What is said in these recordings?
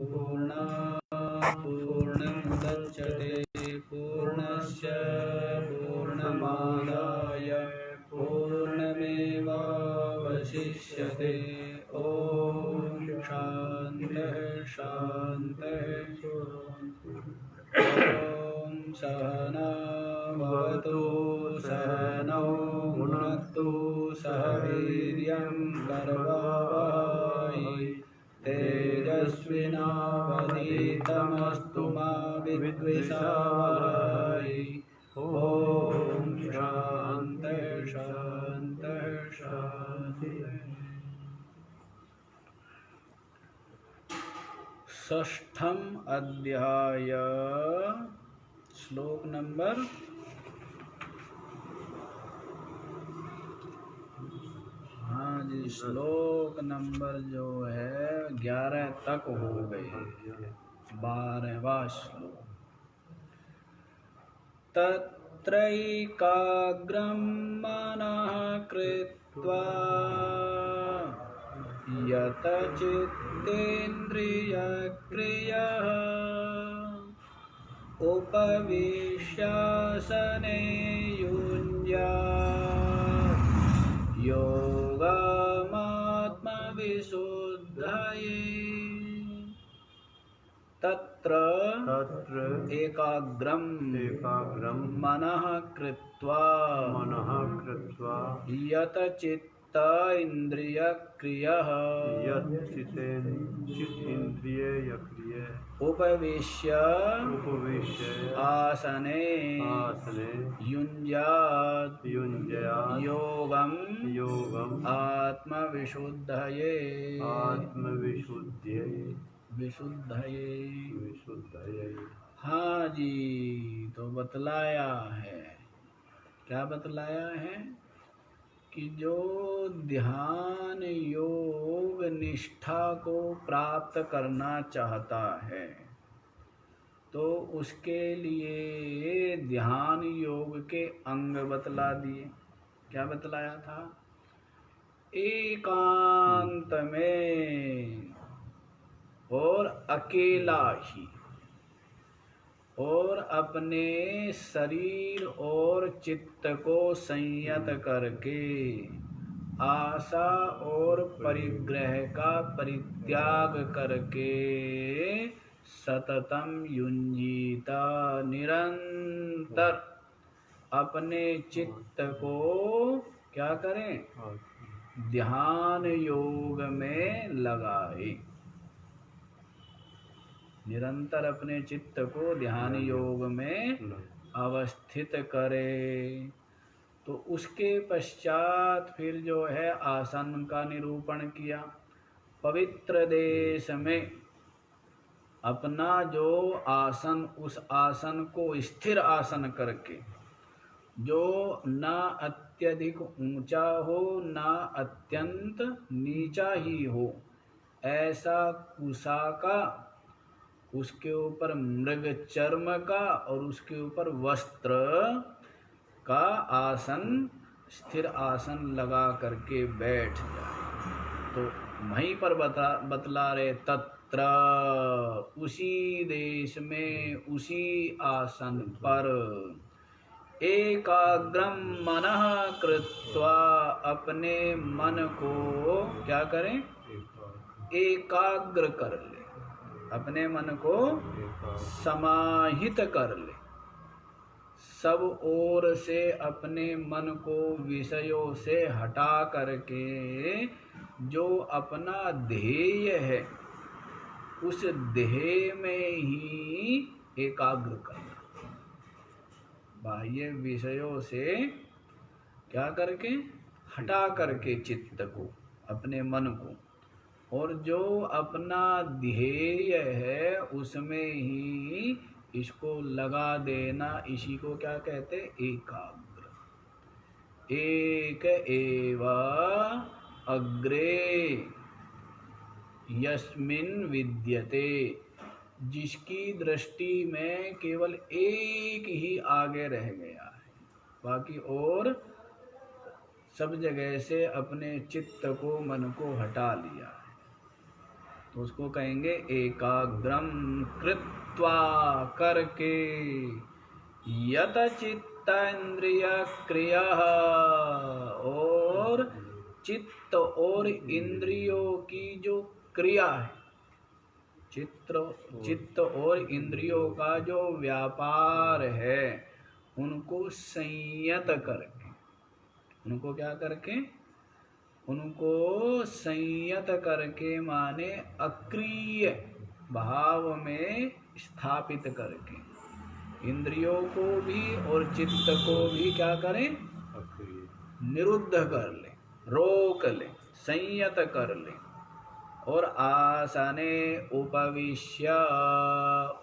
पूर्णात् पूर्णमुदच्यते पूर्णस्य पूर्णमादाय पूर्णमेवावशिष्यते। ॐ शान्तिः शान्तिः। ॐ सहना भवतु सहनौ भुनक्तु सह वीर्यं करवावहै तेजस्विनावधीतमस्तु मा विद्विषावहै। ॐ शान्तिः शान्तिः शान्तिः। षष्ठम अध्याय श्लोक नंबर 11 तक हो गए। 12वां श्लोक। तत्रैकाग्रं मनः कृत्वा यतचित्तेन्द्रियक्रियः उपविश्यासने युञ्ज्यात् योगमात्मविशुद्धये। तत्र एकाग्रं मनः कृत्वा यतचित्त इंद्रियक्रियः उपविश्य आसने युञ्ज्यात् योगं आत्मविशुद्धये विशुद्धये। हाँ जी, तो बतलाया है। क्या बतलाया है कि जो ध्यान योग निष्ठा को प्राप्त करना चाहता है तो उसके लिए ध्यान योग के अंग बतला दिए। क्या बतलाया था? एकांत में और अकेला ही और अपने शरीर और चित्त को संयत करके आशा और परिग्रह का परित्याग करके सततम युंजीता निरंतर अपने चित्त को क्या करें? ध्यान योग में लगाए। निरंतर अपने चित्त को ध्यान योग में अवस्थित करे। तो उसके पश्चात फिर जो है आसन का निरूपण किया। पवित्र देश में अपना जो आसन, उस आसन को स्थिर आसन करके जो ना अत्यधिक ऊंचा हो ना अत्यंत नीचा ही हो, ऐसा कुशा का, उसके ऊपर मृग चर्म का और उसके ऊपर वस्त्र का आसन, स्थिर आसन लगा करके बैठ जाए। तो वहीं पर बतला रहे तत्र, उसी देश में उसी आसन पर एकाग्रम मनः कृत्वा, अपने मन को क्या करें? एकाग्र कर ले, अपने मन को समाहित कर ले। सब ओर से अपने मन को विषयों से हटा करके जो अपना ध्येय है उस ध्येय में ही एकाग्र करना। बाह्य विषयों से क्या करके? हटा करके चित्त को, अपने मन को, और जो अपना ध्येय है उसमें ही इसको लगा देना। इसी को क्या कहते? एकाग्र। एक एवा अग्रे यस्मिन् विद्यते, जिसकी दृष्टि में केवल एक ही आगे रह गया है, बाकी और सब जगह से अपने चित्त को, मन को हटा लिया है। तो तो उसको कहेंगे एकाग्रम कृत्वा, करके, यत चित्त इंद्रिय क्रिया, और चित्त और इंद्रियों की जो क्रिया है, चित्त और इंद्रियों का जो व्यापार है, उनको संयत करके, उनको क्या करके, उनको संयत करके माने अक्रिय भाव में स्थापित करके, इंद्रियों को भी और चित्त को भी क्या करें, निरुद्ध कर ले, रोक ले, संयत कर ले। और आसने उपविश्य,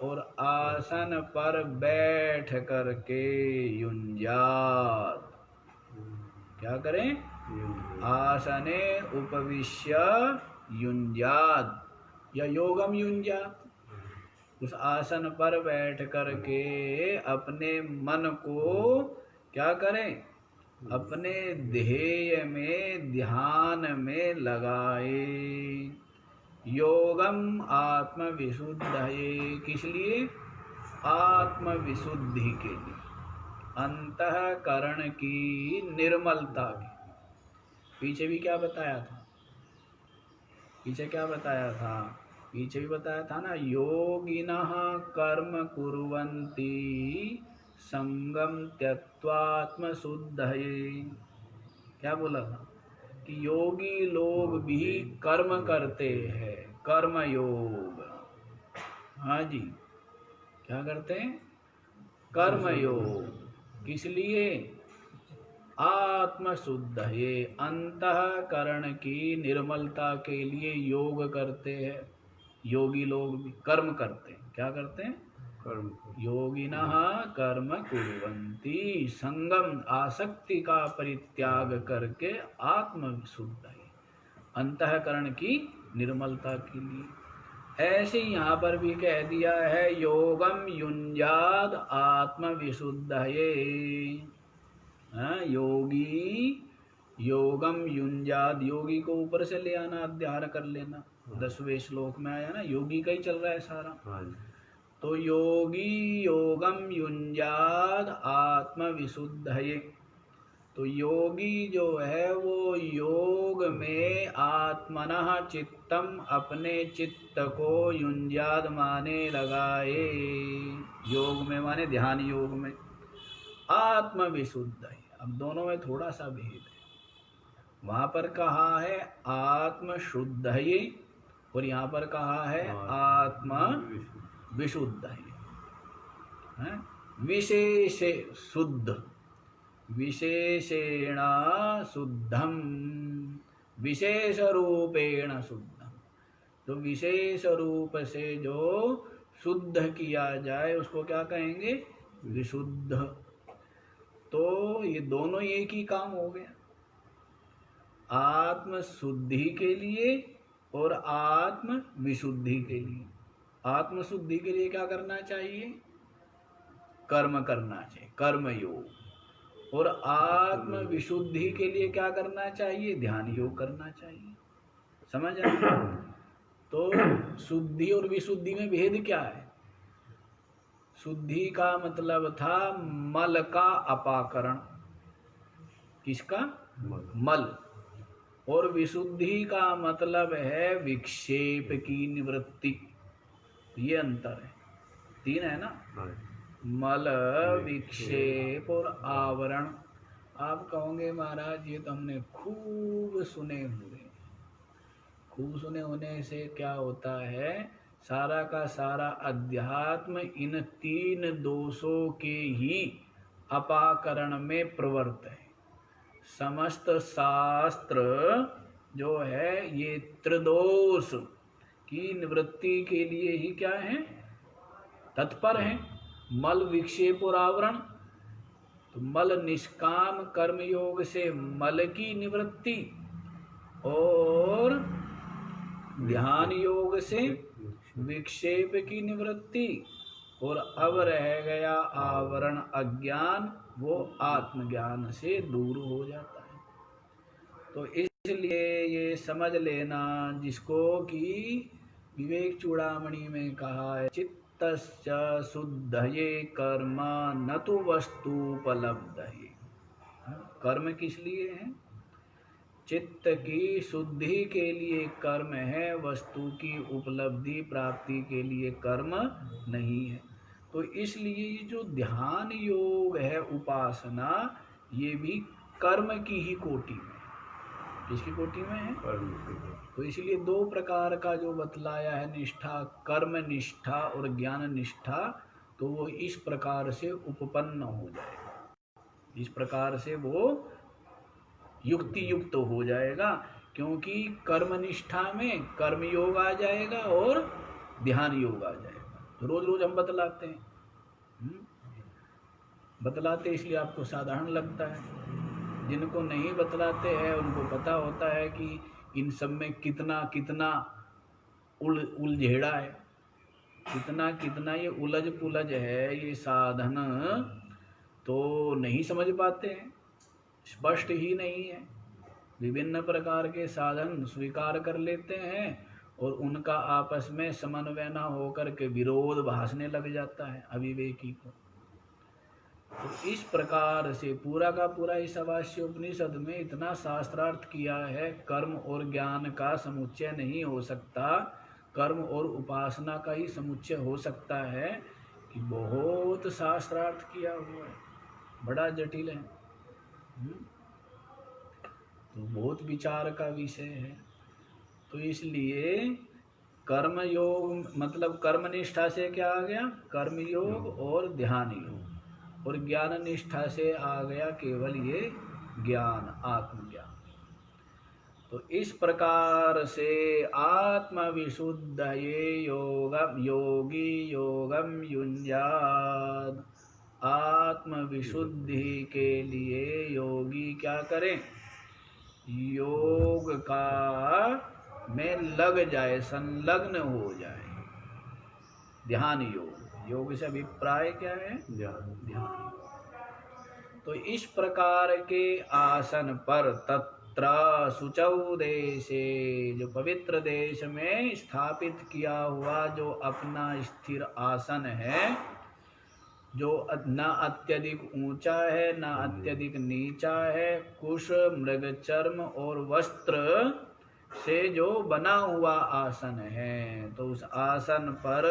और आसन पर बैठ करके युंजात, क्या करें, आसने उपविश्य युंजात या योगम युंजात, उस आसन पर बैठ करके अपने मन को क्या करें, अपने ध्येय में, ध्यान में लगाए। योगम आत्मविशुद्धये, किस लिए, आत्मविशुद्धि के लिए, अंतःकरण की निर्मलता की। पीछे भी क्या बताया था, पीछे क्या बताया था, पीछे भी बताया था ना, योगिनः कर्म कुर्वन्ति संगम त्यक्त्वा शुद्धये। क्या बोला था कि योगी लोग भी कर्म करते हैं, कर्म योग। हाँ जी, क्या करते हैं, कर्म योग। किस लिए, आत्मशुद्ध, ये अंतःकरण की निर्मलता के लिए योग करते हैं। योगी लोग भी कर्म करते हैं, क्या करते हैं, कर्म। योगिनः कर्म कुर्वन्ति, संगम आसक्ति का परित्याग करके आत्मशुद्ध, अंतःकरण की निर्मलता के लिए। ऐसे यहाँ पर भी कह दिया है, योगम युंजाद आत्मविशुद्धये। योगी, योगम युंजाद, योगी को ऊपर से ले आना, अध्याय कर लेना। 10वें श्लोक में आया ना, योगी का ही चल रहा है सारा। तो योगी योगम युंजाद आत्मविशुद्धये, तो योगी जो है वो योग में आत्मनः चित्तम, अपने चित्त को युंजाद माने लगाए, योग में माने ध्यान योग में, आत्मविशुद्ध है। अब दोनों में थोड़ा सा भेद है, वहां पर कहा है आत्मशुद्ध है और यहाँ पर कहा है आत्मा विशुद्ध है, विशेष शुद्ध, विशेषेण शुद्धम, विशेष रूपेण शुद्धम। तो विशेष रूप से जो शुद्ध किया जाए उसको क्या कहेंगे, विशुद्ध। तो ये दोनों एक ही काम हो गया, आत्म शुद्धि के लिए और आत्म विशुद्धि के लिए। आत्म शुद्धि के लिए क्या करना चाहिए, कर्म करना चाहिए, कर्म योग। और आत्म विशुद्धि के लिए क्या करना चाहिए, ध्यान योग करना चाहिए। समझ आए? तो शुद्धि और विशुद्धि में भेद क्या है, शुद्धि का मतलब था मल का अपाकरण, किसका, मल। और विशुद्धि का मतलब है विक्षेप की निवृत्ति। ये अंतर है, तीन है ना, मल, विक्षेप और आवरण। आप कहोगे महाराज ये तो हमने खूब सुने हुए। खूब सुने होने से क्या होता है, सारा का सारा अध्यात्म इन तीन दोषों के ही अपाकरण में प्रवृत्त है। समस्त शास्त्र जो है ये त्रिदोष की निवृत्ति के लिए ही क्या है, तत्पर है। मल, विक्षेप और आवरण। तो मल निष्काम कर्म योग से मल की निवृत्ति, और ध्यान योग से विक्षेप की निवृत्ति, और अब रह गया आवरण अज्ञान, वो आत्मज्ञान से दूर हो जाता है। तो इसलिए ये समझ लेना जिसको कि विवेक चूड़ामणि में कहा है, चित्तस्य शुद्धये कर्म न तो वस्तुपलब्धये। कर्म किस लिए है? चित्त की शुद्धि के लिए कर्म है, वस्तु की उपलब्धि प्राप्ति के लिए कर्म नहीं है। तो इसलिए ये जो ध्यान योग है, उपासना, ये भी कर्म की ही कोटि में है। किसकी कोटि में है? तो इसलिए दो प्रकार का जो बतलाया है निष्ठा, कर्म निष्ठा और ज्ञान निष्ठा, तो वो इस प्रकार से उपपन्न हो जाएगा, इस प्रकार से वो युक्ति युक्त हो जाएगा। क्योंकि कर्म निष्ठा में कर्म योग आ जाएगा और ध्यान योग आ जाएगा। तो रोज रोज हम बतलाते हैं, बतलाते इसलिए आपको साधारण लगता है। जिनको नहीं बतलाते हैं उनको पता होता है कि इन सब में कितना कितना उलझेड़ा है, कितना कितना ये उलझ पुलझ है, ये साधन तो नहीं समझ पाते हैं, स्पष्ट ही नहीं है। विभिन्न प्रकार के साधन स्वीकार कर लेते हैं और उनका आपस में समन्वय न होकर के विरोध भासने लग जाता है अविवेकी को। तो इस प्रकार से पूरा का पूरा इस अवास्य उपनिषद में इतना शास्त्रार्थ किया है। कर्म और ज्ञान का समुच्चय नहीं हो सकता, कर्म और उपासना का ही समुच्चय हो सकता है, कि बहुत शास्त्रार्थ किया हुआ है, बड़ा जटिल है। तो बहुत विचार का विषय है। तो इसलिए कर्म योग मतलब कर्म निष्ठा से क्या आ गया? कर्म योग और ध्यान योग। और ज्ञान निष्ठा से आ गया केवल ये ज्ञान, आत्मज्ञान। तो इस प्रकार से आत्मविशुद्धये योगम योगी योगम युञ्जात। आत्मविशुद्धि के लिए योगी क्या करें? योग का में लग जाए, संलग्न हो जाए। ध्यान योग, योग से अभिप्राय क्या है? ध्यान। तो इस प्रकार के आसन पर तत्र शुचौ देशे, जो पवित्र देश में स्थापित किया हुआ जो अपना स्थिर आसन है, जो न अत्यधिक ऊंचा है न अत्यधिक नीचा है, कुश मृग चर्म और वस्त्र से जो बना हुआ आसन है, तो उस आसन पर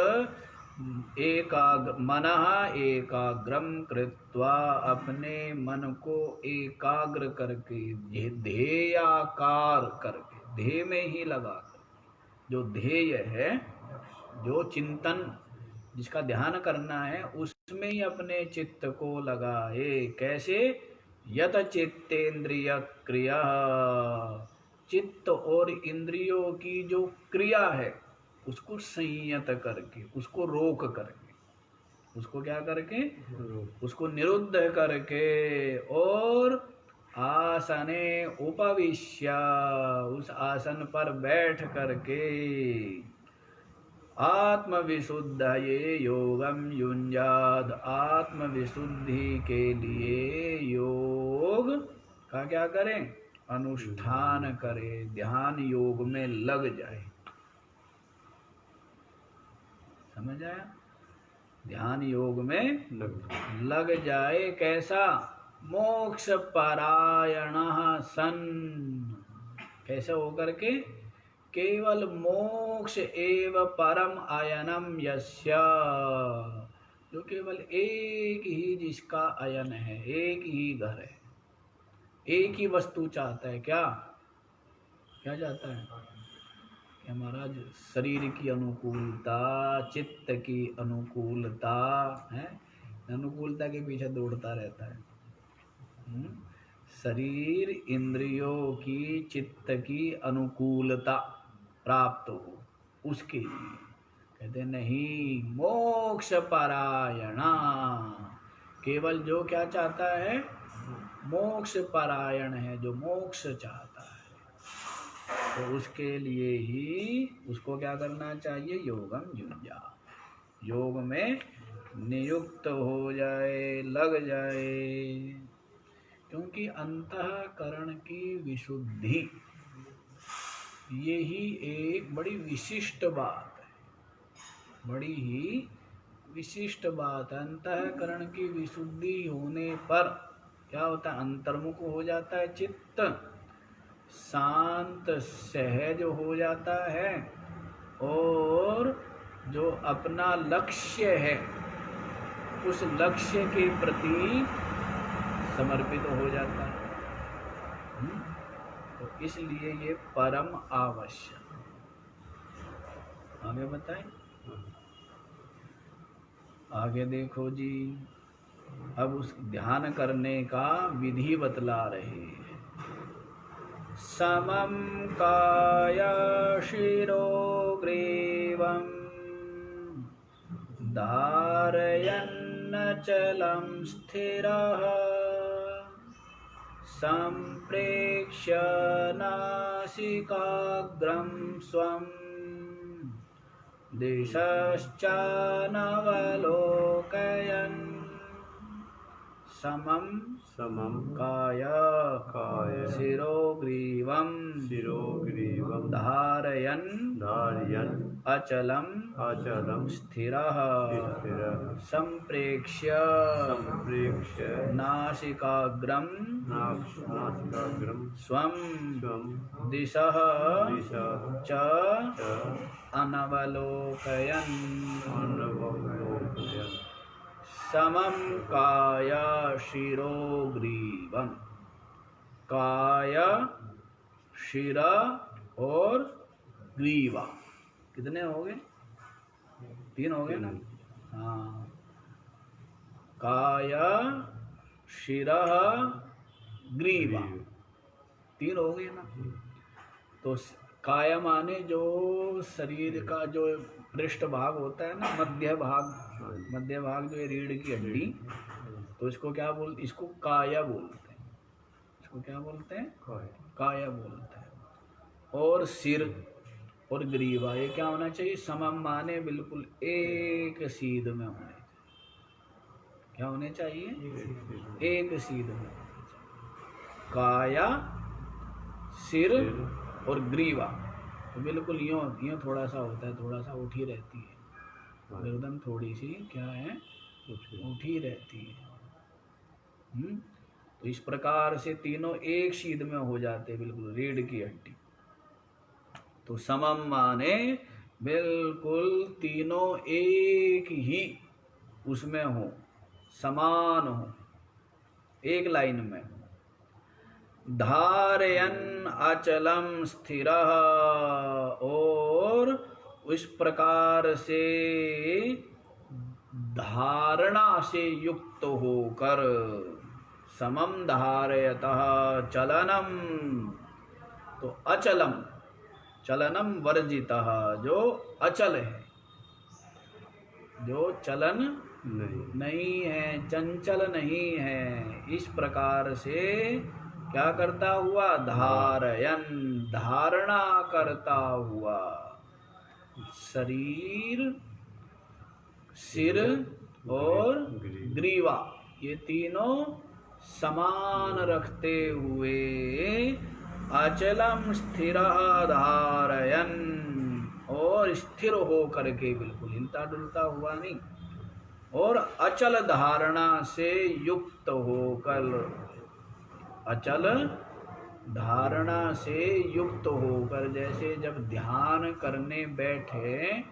मनः एकाग्रम कृत्वा, अपने मन को एकाग्र करके, ध्येयाकार करके, ध्येय में ही लगा, जो ध्येय है, जो चिंतन जिसका ध्यान करना है, उसमें ही अपने चित्त को लगाए। कैसे? यत चित्तेन्द्रिय क्रिया, चित्त और इंद्रियों की जो क्रिया है उसको संयत करके, उसको रोक करके, उसको क्या करके? उसको निरुद्ध करके, और आसने उपविश्य, उस आसन पर बैठ करके, आत्मविशुद्धये योगम युञ्जात। आत्मविशुद्धि के लिए योग का क्या करें? अनुष्ठान करें, ध्यान योग में लग जाए। समझ आया? ध्यान योग में लग जाए। कैसा? मोक्ष परायणः सन। कैसे होकर के? केवल मोक्ष एव परम अयनम यस्य, जो केवल एक ही जिसका अयन है, एक ही घर है, एक ही वस्तु चाहता है। क्या क्या चाहता है? कि महाराज शरीर की अनुकूलता, चित्त की अनुकूलता है, अनुकूलता के पीछे दौड़ता रहता है। शरीर इंद्रियों की, चित्त की अनुकूलता प्राप्त हो, उसके लिए कहते नहीं, मोक्ष परायणा, केवल जो क्या चाहता है? मोक्ष परायण है, जो मोक्ष चाहता है, तो उसके लिए ही उसको क्या करना चाहिए? योगम युञ्जा, योग में नियुक्त हो जाए, लग जाए। क्योंकि अंतःकरण की विशुद्धि यही एक बड़ी विशिष्ट बात है। बड़ी ही विशिष्ट बात है। अंतःकरण की विशुद्धि होने पर क्या होता है? अंतर्मुख हो जाता है चित्त, शांत सहज हो जाता है, और जो अपना लक्ष्य है उस लक्ष्य के प्रति समर्पित हो जाता है। तो इसलिए ये परम आवश्यक। आगे बताएं। आगे देखो जी, अब उस ध्यान करने का विधि बतला रहे हैं। समम काय शिरो ग्रीवम धारयन्नचलं स्थिरः सम्प्रेक्ष्य नासिकाग्रं स्वं दिशश्चानवलोकयन् समं काय शिरोग्रीवं धारयन् अचलं स्थिरः सम्प्रेक्ष्य नासिकाग्रं स्वं दिशः च अनवलोकयन् समं काय शिरोग्रीवम। काय, शिर और ग्रीवा कितने हो गए? 3 हो गए ना? हाँ, काय शिर ग्रीवा 3 हो गए ना? तो काय माने जो शरीर का जो पृष्ठ भाग होता है ना, मध्य भाग जो है रीढ़ की हड्डी, तो इसको क्या बोलते? इसको काया बोलते हैं। इसको क्या बोलते हैं? काया बोलते हैं। और सिर और ग्रीवा ये क्या होना चाहिए? समम माने बिल्कुल एक सीध में होने चाहिए। क्या होने चाहिए? एक सीध में होने चाहिए। काया, सिर और ग्रीवा तो बिल्कुल यूं थोड़ा सा होता है, थोड़ा सा उठी रहती है, गर्दन थोड़ी सी क्या है? उठी रहती है। तो इस प्रकार से तीनों एक सीध में हो जाते हैं, बिल्कुल रीढ़ की हड्डी। तो समम माने बिल्कुल तीनों एक ही उसमें हो, समान हो, एक लाइन में। धारयन् अचलम स्थिरः, और इस प्रकार से धारणा से युक्त होकर, समम धारयतः चलनम, तो अचलम, चलनम वर्जितः, जो अचल है, जो चलन नहीं है, चंचल नहीं है, इस प्रकार से क्या करता हुआ? धारयन, धारणा करता हुआ शरीर, सिर और ग्रीवा ये तीनों समान रखते हुए अचलम स्थिर धारयन, और स्थिर हो करके बिल्कुल हिलता डुलता हुआ नहीं, और अचल धारणा से युक्त होकर, अचल धारणा से युक्त होकर, जैसे जब ध्यान करने बैठे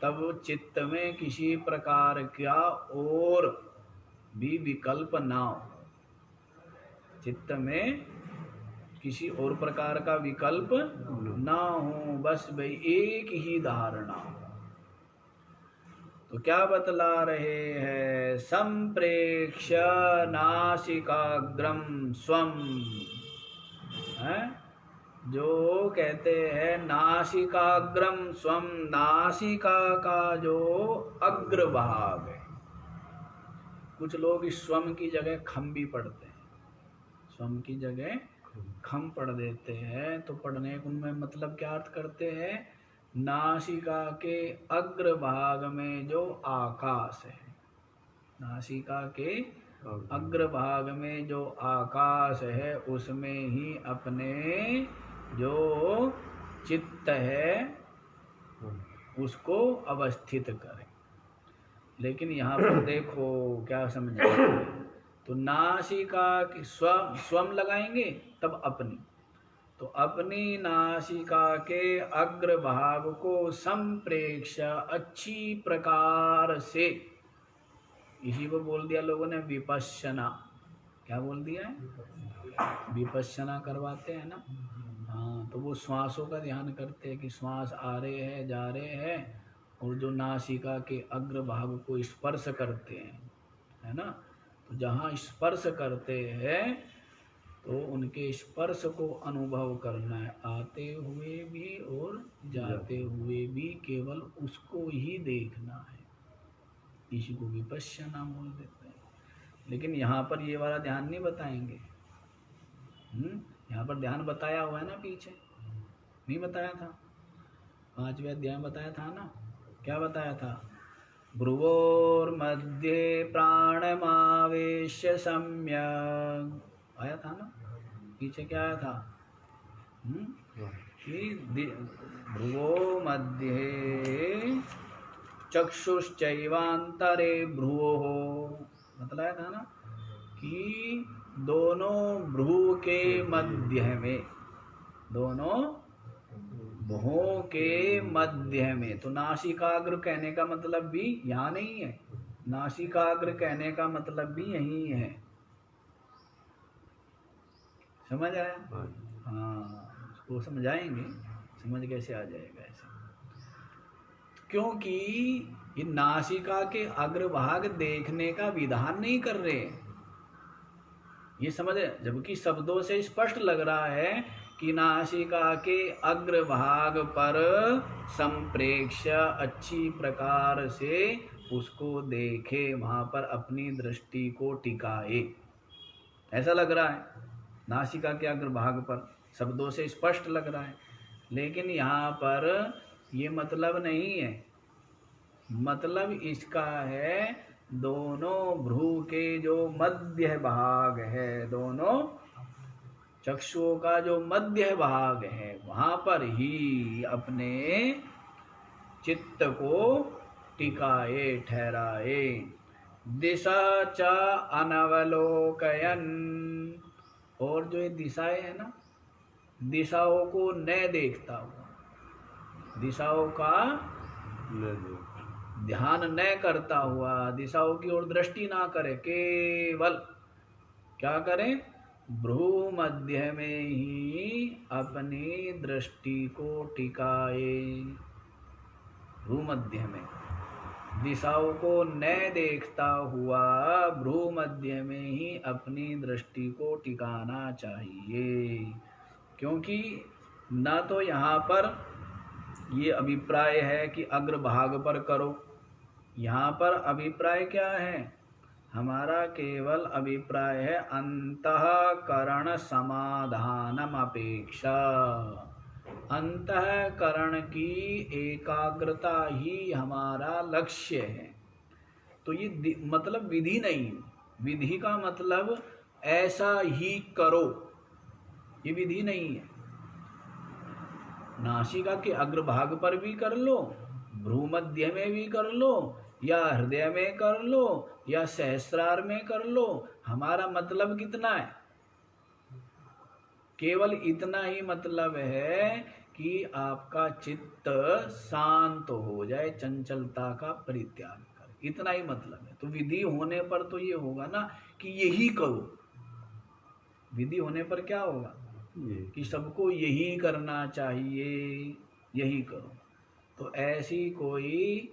तब चित्त में किसी प्रकार का और भी विकल्प ना हो, चित्त में किसी और प्रकार का विकल्प ना हो, बस भाई एक ही धारणा हो। तो क्या बतला रहे हैं? संप्रेक्ष्य नासिकाग्रम स्वम, है जो कहते हैं नासिकाग्रम स्वम, नासिका का जो अग्र भाग है। कुछ लोग इस स्वम की जगह खम भी पढ़ते हैं, स्वम की जगह खम पढ़ देते हैं। तो पढ़ने उनमें मतलब क्या अर्थ करते हैं? नासिका के अग्र भाग में जो आकाश है, नासिका के अग्र भाग में जो आकाश है, उसमें ही अपने जो चित्त है उसको अवस्थित करें। लेकिन यहाँ पर देखो क्या समझेंगे, तो नासिका की स्वम लगाएंगे तब अपनी, तो अपनी नासिका के अग्रभाग को संप्रेक्ष अच्छी प्रकार से, इसी को बोल दिया लोगों ने विपश्यना। क्या बोल दिया है? विपश्यना करवाते हैं ना। हाँ, तो वो श्वासों का ध्यान करते हैं कि श्वास आ रहे हैं जा रहे हैं, और जो नासिका के अग्रभाग को स्पर्श करते हैं, है ना। तो जहाँ स्पर्श करते हैं तो उनके स्पर्श को अनुभव करना है, आते हुए भी और जाते हुए भी, केवल उसको ही देखना है। इसी को विपश्यना बोल देते हैं। लेकिन यहाँ पर ये वाला ध्यान नहीं बताएंगे। यहाँ पर ध्यान बताया हुआ है ना, पीछे नहीं बताया था? 5वें अध्याय में बताया था ना। क्या बताया था? भ्रुवोर्मध्ये प्राणमावेश्य सम्यक्, आया था ना पीछे। क्या आया था? कि भ्रुवो मध्ये चक्षुश्चैवान्तरे भ्रुवोः, बतलाया था ना कि दोनों भ्रू के मध्य में, दोनों भ्रुओं के मध्य में। तो नासिकाग्र कहने का मतलब भी यहाँ नहीं है, नासिकाग्र कहने का मतलब भी यही है। समझ आया? हाँ, उसको समझाएंगे, समझ कैसे आ जाएगा ऐसे। क्योंकि ये नासिका के अग्रभाग देखने का विधान नहीं कर रहे, ये समझ, जबकि शब्दों से स्पष्ट लग रहा है कि नासिका के अग्रभाग पर संप्रेक्ष्य अच्छी प्रकार से उसको देखे, वहां पर अपनी दृष्टि को टिकाए, ऐसा लग रहा है। नासिका के अग्रभाग पर शब्दों से स्पष्ट लग रहा है, लेकिन यहाँ पर ये मतलब नहीं है। मतलब इसका है दोनों भ्रू के जो मध्य भाग है, दोनों चक्षुओं का जो मध्य भाग है, वहां पर ही अपने चित्त को टिकाए, ठहराए। दिशा च अनवलोकयन, और जो ये दिशाएं है ना, दिशाओं को न देखता हुआ, दिशाओं का ध्यान न करता हुआ, दिशाओं की ओर दृष्टि ना करे, केवल क्या करें? भ्रू मध्य में ही अपनी दृष्टि को टिकाए। भ्रू मध्य में, दिशाओं को न देखता हुआ भ्रू मध्य में ही अपनी दृष्टि को टिकाना चाहिए। क्योंकि ना तो यहाँ पर ये अभिप्राय है कि अग्रभाग पर करो, यहाँ पर अभिप्राय क्या है हमारा? केवल अभिप्राय है अंतःकरण समाधानम अपेक्षा, अंतःकरण की एकाग्रता ही हमारा लक्ष्य है। तो ये मतलब विधि नहीं, विधि का मतलब ऐसा ही करो, ये विधि नहीं है। नासिका के अग्रभाग पर भी कर लो, भ्रूमध्य में भी कर लो, या हृदय में कर लो, या सहस्रार में कर लो। हमारा मतलब कितना है? केवल इतना ही मतलब है कि आपका चित्त शांत हो जाए, चंचलता का परित्याग कर, इतना ही मतलब है। तो विधि होने पर तो ये होगा ना कि यही करो। विधि होने पर क्या होगा कि सबको यही करना चाहिए, यही करो। तो ऐसी कोई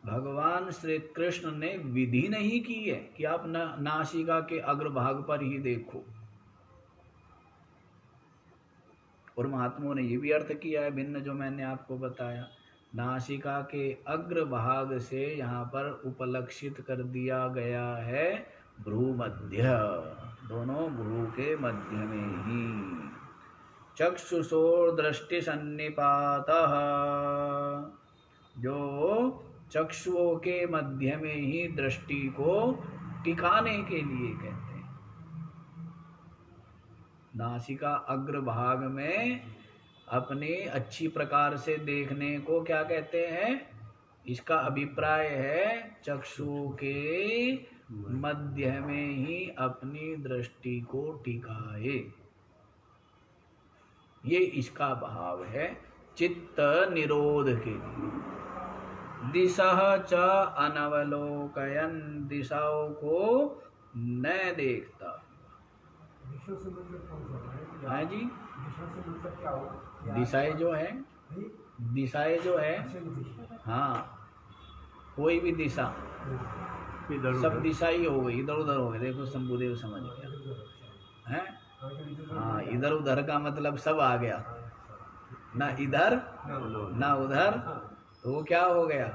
भगवान श्री कृष्ण ने विधि नहीं की है कि आप नासिका के अग्रभाग पर ही देखो। और महात्माओं ने ये भी अर्थ किया है भिन्न, जो मैंने आपको बताया, नासिका के अग्रभाग से यहाँ पर उपलक्षित कर दिया गया है भ्रूमध्य, दोनों भ्रू के मध्य में ही। चक्षुषोर दृष्टि सन्निपातः, जो चक्षुओं के मध्य में ही दृष्टि को टिकाने के लिए कहते हैं। नासिका अग्रभाग में अपने अच्छी प्रकार से देखने को क्या कहते हैं? इसका अभिप्राय है चक्षु के मध्य में ही अपनी दृष्टि को टिकाए, ये इसका भाव है चित्त निरोध के लिए। दिशः च अनवलोकयन, दिशाओं को न देखता। हाँ जी, दिशाएं जो है, दिशाएं जो है, हाँ कोई भी दिशा, सब दिशा ही हो गई, इधर उधर हो गए। देखो शंभुदेव समझ गया है। हाँ, इधर उधर का मतलब सब आ गया, ना इधर ना उधर, तो वो क्या हो गया?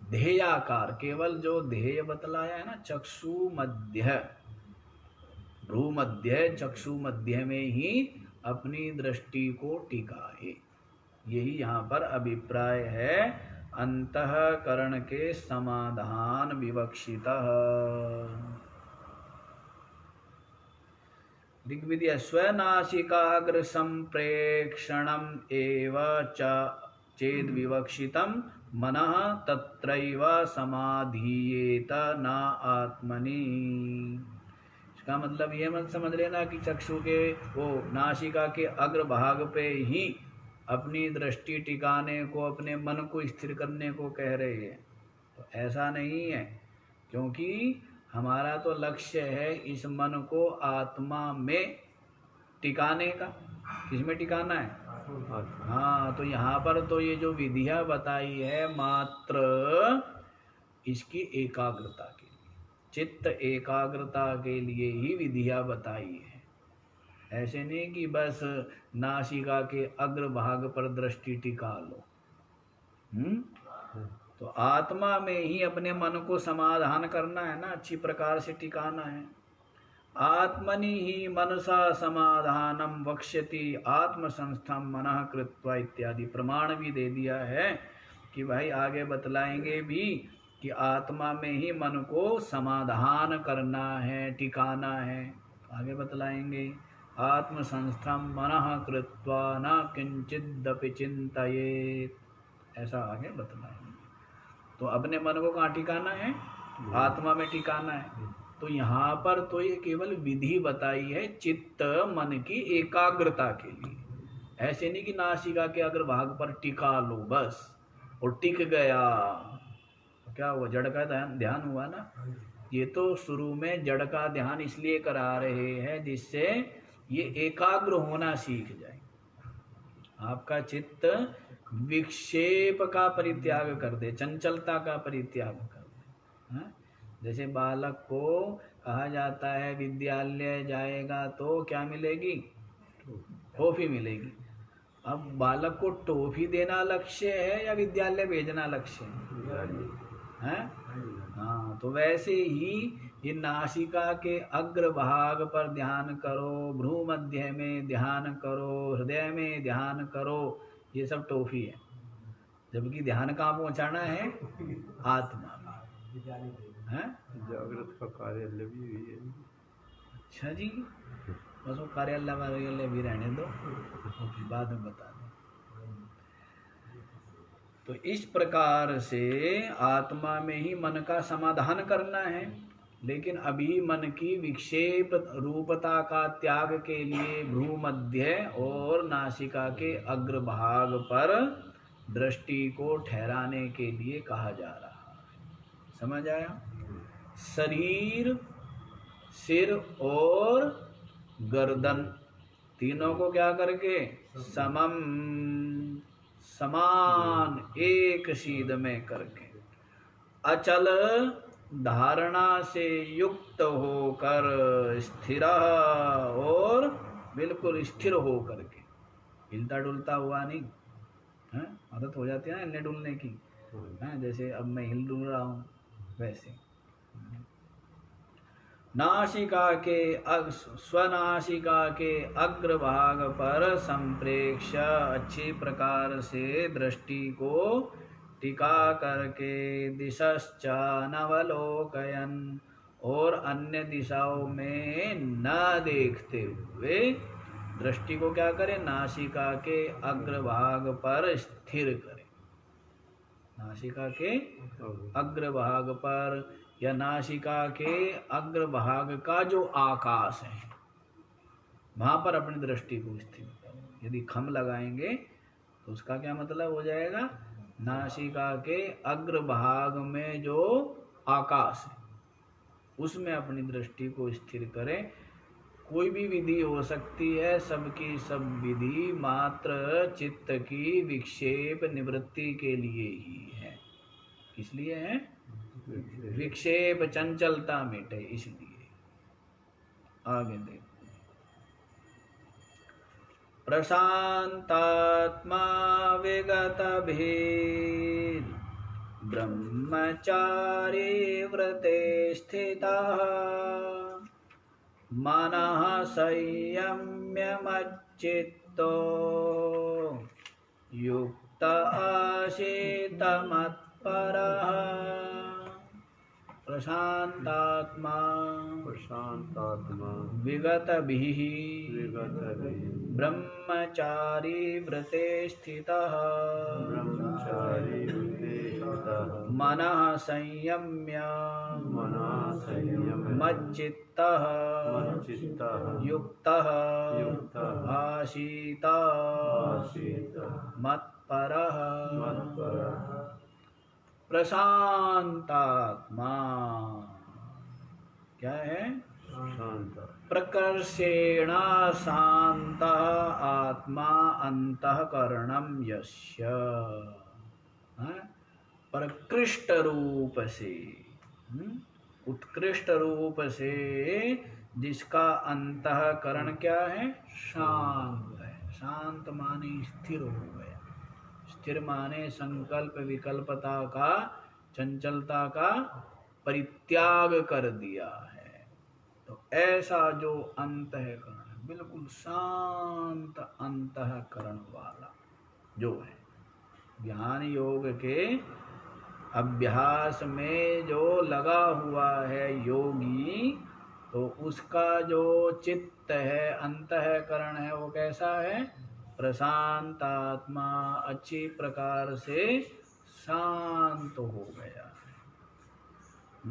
ध्येयाकार। केवल जो ध्येय बतलाया है ना, चक्षु मध्य, भ्रू मध्य, चक्षु मध्य में ही अपनी दृष्टि को टिकाए, यही यहाँ पर अभिप्राय है। अंतःकरण के समाधान विवक्षितः। ऋग्वेदीय स्वनासिकाग्र संप्रेक्षणम एव चेद विवक्षितम मनः तत्रैव समाधीयेत न आत्मनि। इसका मतलब ये मत समझ लेना कि चक्षु के वो नासिका के अग्रभाग पे ही अपनी दृष्टि टिकाने को, अपने मन को स्थिर करने को कह रहे हैं, तो ऐसा नहीं है। क्योंकि हमारा तो लक्ष्य है इस मन को आत्मा में टिकाने का। किसमें टिकाना है? हाँ, तो यहाँ पर तो ये जो विधियाँ बताई है मात्र इसकी एकाग्रता के लिए, चित्त एकाग्रता के लिए ही विधियाँ बताई है। ऐसे नहीं कि बस नासिका के अग्रभाग पर दृष्टि टिका लो। तो आत्मा में ही अपने मन को समाधान करना है ना, अच्छी प्रकार से टिकाना है। आत्मनि ही मनसा समाधानम वक्ष्यति आत्मसंस्थम मनः कृत्वा इत्यादि प्रमाण भी दे दिया है कि भाई आगे बतलाएंगे भी कि आत्मा में ही मन को समाधान करना है, टिकाना है। आगे बतलाएंगे आत्मसंस्थम मनः कृत्वा न किंचिदपि चिंतयेत, ऐसा आगे बतलाएंगे। तो अपने मन को कहाँ टिकाना है? आत्मा में टिकाना है। तो यहाँ पर तो ये केवल विधि बताई है चित्त मन की एकाग्रता के लिए। ऐसे नहीं कि नासिका के अग्रभाग पर टिका लो बस और टिक गया, तो क्या हुआ? जड़ का ध्यान हुआ ना। ये तो शुरू में जड़ का ध्यान इसलिए करा रहे हैं जिससे ये एकाग्र होना सीख जाए। आपका चित्त विक्षेप का परित्याग कर दे, चंचलता का परित्याग कर दे। हाँ? जैसे बालक को कहा जाता है विद्यालय जाएगा तो क्या मिलेगी? टॉफी मिलेगी। अब बालक को टॉफी देना लक्ष्य है या विद्यालय भेजना लक्ष्य है? हाँ, तो वैसे ही ये नासिका के अग्रभाग पर ध्यान करो, भ्रू मध्य में ध्यान करो, हृदय में ध्यान करो, ये सब टॉफी है। जबकि ध्यान कहाँ पहुँचाना है? आत्मा है। जागृत का कार्यालय भी है। अच्छा जी, बस वो कार्यालय भी रहने दो, बाद में बता दो। तो इस प्रकार से आत्मा में ही मन का समाधान करना है, लेकिन अभी मन की विक्षेप रूपता का त्याग के लिए भ्रू मध्य और नासिका के अग्रभाग पर दृष्टि को ठहराने के लिए कहा जा रहा है। समझ आया? शरीर, सिर और गर्दन तीनों को क्या करके? समम, समान, एक सीध में करके अचल धारणा से युक्त होकर स्थिर और बिल्कुल स्थिर हो करके, हिलता डुलता हुआ नहीं है। आदत हो जाती है ना हिलने डुलने की, है? जैसे अब मैं हिल डुल रहा हूँ वैसे। नासिका के स्वनासिका के अग्रभाग पर संप्रेक्ष अच्छी प्रकार से दृष्टि को टिका करके दिशश्चानवलोकयन् और अन्य दिशाओं में न देखते हुए दृष्टि को क्या करे, नासिका के अग्रभाग पर स्थिर करे। नासिका के अग्रभाग पर, या नासिका के अग्रभाग का जो आकाश है वहां पर अपनी दृष्टि को स्थिर करो। यदि खम लगाएंगे तो उसका क्या मतलब हो जाएगा, नासिका के अग्रभाग में जो आकाश है उसमें अपनी दृष्टि को स्थिर करें। कोई भी विधि हो सकती है, सबकी सब विधि मात्र चित्त की विक्षेप निवृत्ति के लिए ही है। किस लिए है? विक्षेप चंचलता मिटे इसलिए। आगे देखो, प्रशांतात्मा विगत भेद ब्रह्मचारी व्रते स्थितः मनः संयम्य मच्चित्तो युक्त आसीत मत्परः। प्रशांतात्मा विगतभिः ब्रह्मचारी व्रते स्थितः मनः संयम्य मच्चित्तः युक्तः आसीत मत्परः। प्रशांतात्मा क्या है? प्रकर्षेण शांत आत्मा अंतःकरणम यस्य, प्रकृष्ट रूप से, उत्कृष्ट रूप से जिसका अंतःकरण क्या है? शांत है। शांत माने स्थिर हो गया। स्थिर माने संकल्प विकल्पता का, चंचलता का परित्याग कर दिया है। तो ऐसा जो अंतःकरण है, बिल्कुल शांत अंतःकरण वाला जो है, ज्ञान योग के अभ्यास में जो लगा हुआ है योगी, तो उसका जो चित्त है, अंतःकरण है, वो कैसा है? प्रशांत आत्मा, अच्छी प्रकार से शांत हो गया है।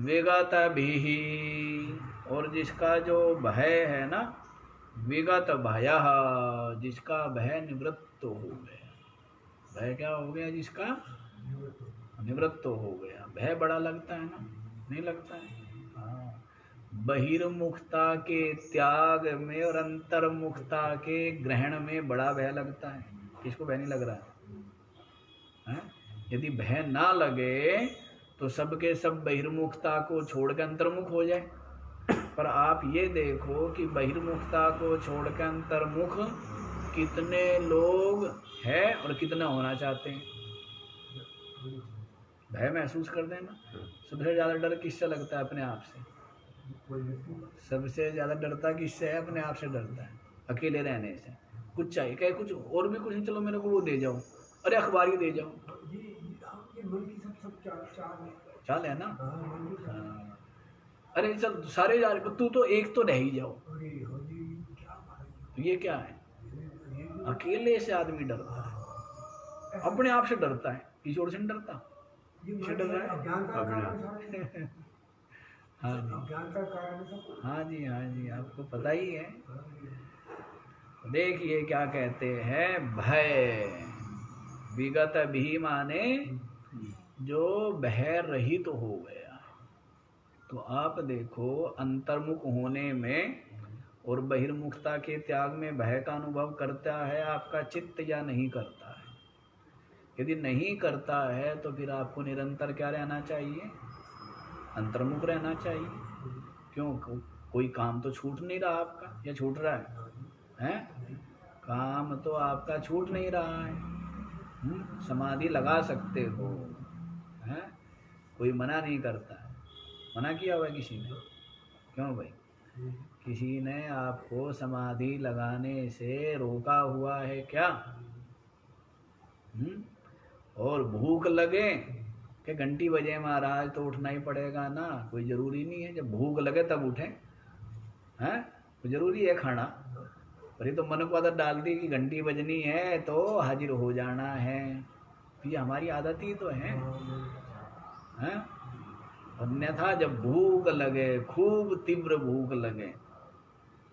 विगत भी, और जिसका जो भय है ना, विगत भयः, जिसका भय निवृत्त हो गया। भय क्या हो गया? जिसका निवृत्त हो गया। भय बड़ा लगता है ना, नहीं लगता है? हाँ, बहिर्मुखता के त्याग में और अंतर्मुखता के ग्रहण में बड़ा भय लगता है। किसको भय नहीं लग रहा है? यदि भय ना लगे तो सबके सब बहिर्मुखता को छोड़ के अंतर्मुख हो जाए। पर आप ये देखो कि बहिर्मुखता को छोड़ के अंतर्मुख कितने लोग हैं और कितना होना चाहते हैं। भय महसूस कर देना। सबसे ज़्यादा डर किससे लगता है? अपने आप से। सबसे ज़्यादा डरता किससे है? अपने आप से डरता है, अकेले रहने से। कुछ चाहिए, कहे कुछ और भी कुछ नहीं, चलो मेरे को वो दे जाओ, अरे अखबार ही दे जाओ। चाल है ना? हाँ। अरे चल सारे जा रहे, तू तो एक तो रह ही जाओ। तो ये क्या है? अकेले से आदमी डरता है, अपने आप से डरता है, किसी और से नहीं डरता। किससे डर रहा है? हाँ जी, हाँ जी, आपको पता ही है। देखिए क्या कहते हैं, भय विगत भी माने जो भय रहित तो हो गया। तो आप देखो, अंतर्मुख होने में और बहिर्मुखता के त्याग में भय का अनुभव करता है आपका चित्त या नहीं करता है? यदि नहीं करता है तो फिर आपको निरंतर क्या रहना चाहिए? अंतर्मुख रहना चाहिए। क्यों? कोई काम तो छूट नहीं रहा आपका, या छूट रहा है? हैं? काम तो आपका छूट नहीं रहा है। समाधि लगा सकते हो, हैं? कोई मना नहीं करता है। मना किया हुआ किसी ने? क्यों भाई? किसी ने आपको समाधि लगाने से रोका हुआ है क्या? और भूख लगे कि घंटी बजे महाराज तो उठना ही पड़ेगा ना, कोई ज़रूरी नहीं है। जब भूख लगे तब उठें, हैं? कोई ज़रूरी है खाना? और ये तो मन को आदत डाल दी कि घंटी बजनी है तो हाजिर हो जाना है। ये हमारी आदत ही तो है, हैं? अन्यथा जब भूख लगे, खूब तीव्र भूख लगे,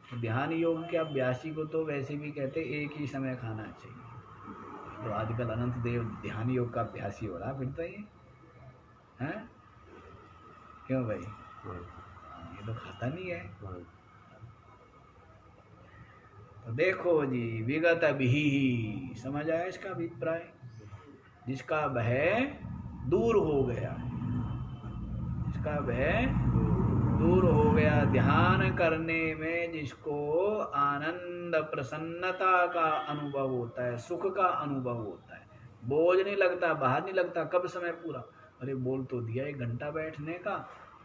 तो ध्यान योग के अभ्यासी को तो वैसे भी कहते एक ही समय खाना चाहिए। तो आजकल अनंत देव ध्यान योग का अभ्यासी हो रहा फिरता ये, हैं? क्यों भाई? ये तो खाता नहीं है। तो देखो जी, विगत भी, समझ आया इसका अभिप्राय? जिसका भय दूर हो गया, जिसका भय दूर हो गया, ध्यान करने में जिसको आनंद प्रसन्नता का अनुभव होता है, सुख का अनुभव होता है, बोझ नहीं लगता, बाहर नहीं लगता। कब समय पूरा, अरे बोल तो दिया 1 घंटा बैठने का,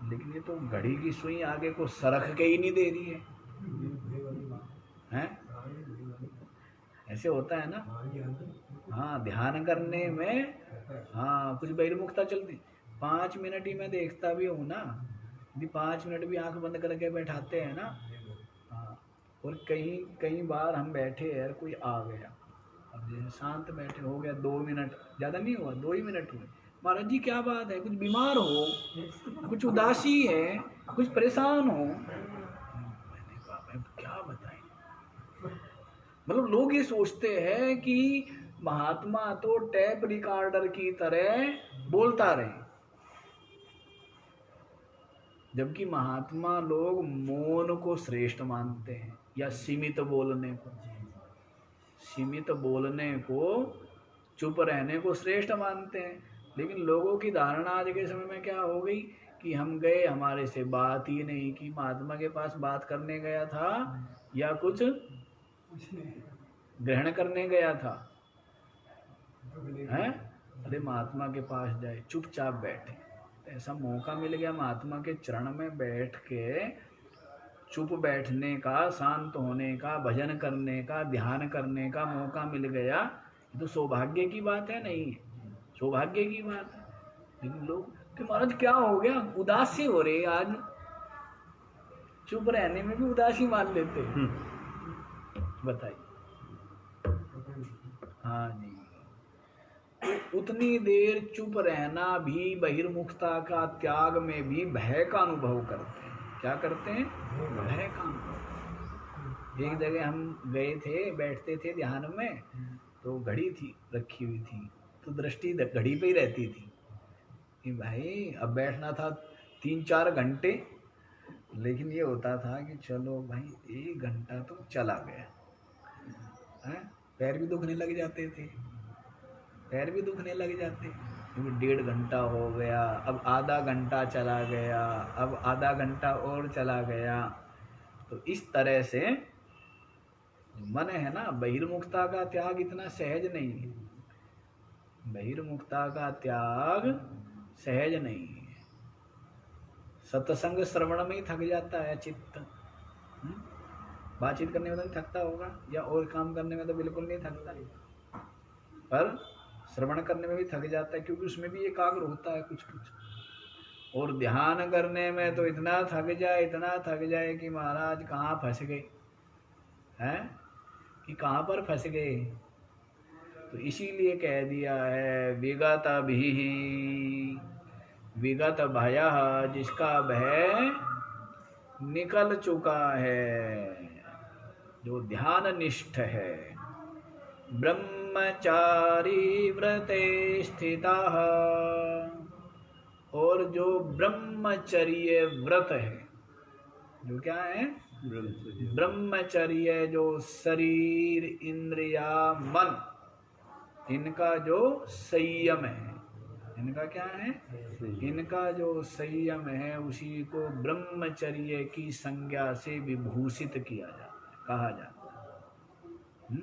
लेकिन ये तो घड़ी की सुई आगे को सरक के ही नहीं दे रही है, हैं? ऐसे होता है ना। हाँ, ध्यान करने में हाँ कुछ बहिर्मुखता चलती। 5 मिनट ही मैं देखता भी हूँ ना, यदि 5 मिनट भी आंख बंद करके बैठाते हैं ना, हाँ, और कई बार हम बैठे यार, कोई आ गया, अब जैसे शांत बैठे, हो गया 2 मिनट, ज़्यादा नहीं हुआ, 2 ही मिनट हुए, महाराज जी क्या बात है, कुछ बीमार हो, कुछ उदासी है, कुछ परेशान हो। मैंने कहा भाई क्या बताएं, मतलब लोग ये सोचते हैं कि महात्मा तो टेप रिकॉर्डर की तरह बोलता रहे, जबकि महात्मा लोग मौन को श्रेष्ठ मानते हैं, या सीमित बोलने को, सीमित बोलने को, चुप रहने को श्रेष्ठ मानते हैं। लेकिन लोगों की धारणा आज के समय में क्या हो गई कि हम गए, हमारे से बात ही नहीं की, महात्मा के पास बात करने गया था या कुछ ग्रहण करने गया था, हैं? अरे महात्मा के पास जाए, चुपचाप बैठे, ऐसा मौका मिल गया महात्मा के चरण में बैठ के चुप बैठने का, शांत होने का, भजन करने का, ध्यान करने का मौका मिल गया, ये तो सौभाग्य की बात है, नहीं सौभाग्य की बात है। लेकिन लोग कि महाराज क्या हो गया, उदासी हो रही आज, चुप रहने में भी उदासी मान लेते, बताइए। हाँ जी, तो उतनी देर चुप रहना भी बहिर्मुखता का त्याग में भी भय का अनुभव करते हैं। क्या करते हैं? भय का अनुभव। एक जगह हम गए थे, बैठते थे ध्यान में, तो घड़ी थी रखी हुई थी, तो दृष्टि घड़ी पे ही रहती थी कि भाई अब बैठना था 3-4 घंटे, लेकिन ये होता था कि चलो भाई 1 घंटा तो चला गया, हैं? पैर भी दुखने लग जाते थे, पैर भी दुखने लग जाते, क्योंकि 1.5 घंटा हो गया, अब आधा घंटा चला गया, अब आधा घंटा और चला गया। तो इस तरह से मन है ना, बहिर्मुखता का त्याग इतना सहज नहीं है, बहिर्मुखता का त्याग सहज नहीं है। सत्संग श्रवण में ही थक जाता है चित्त, बातचीत करने में तो नहीं थकता होगा, या और काम करने में तो बिल्कुल नहीं थकता, पर श्रवण करने में भी थक जाता है, क्योंकि उसमें भी एकाग्र होता है कुछ कुछ। और ध्यान करने में तो इतना थक जाए कि महाराज कहाँ फंस गए हैं, कि कहाँ पर फंस गए। तो इसीलिए कह दिया है विगत भी, विगत भय, जिसका भय निकल चुका है, जो ध्यान निष्ठ है, ब्रह्मचारी व्रते स्थिता, और जो ब्रह्मचर्य व्रत है, जो क्या है? ब्रह्मचर्य, जो शरीर इंद्रिया मन इनका जो संयम है, इनका क्या है? इनका जो संयम है, उसी को ब्रह्मचर्य की संज्ञा से विभूषित किया जाता है, कहा जाता है।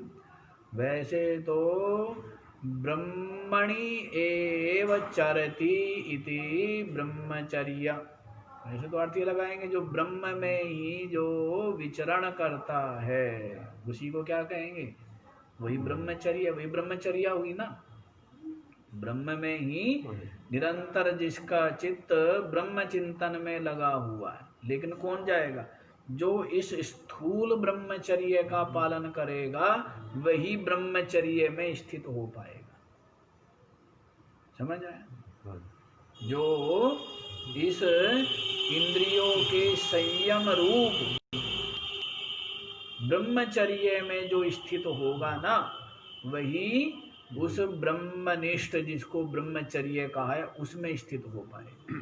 वैसे तो ब्रह्मणि एव चरति इति ब्रह्मचर्य, वैसे तो अर्थ ये लगाएंगे जो ब्रह्म में ही जो विचरण करता है उसी को क्या कहेंगे? वही ब्रह्मचर्य, वही ब्रह्मचर्या हुई ना। ब्रह्म में ही निरंतर जिसका चित्त ब्रह्म चिंतन में लगा हुआ है। लेकिन कौन जाएगा? जो इस स्थूल ब्रह्मचर्य का पालन करेगा वही ब्रह्मचर्य में स्थित हो पाएगा। समझ आया? हाँ। जो इस इंद्रियों के संयम रूप ब्रह्मचर्य में जो स्थित होगा ना, वही उस ब्रह्मनिष्ठ जिसको ब्रह्मचर्य कहा है उसमें स्थित हो पाएगा।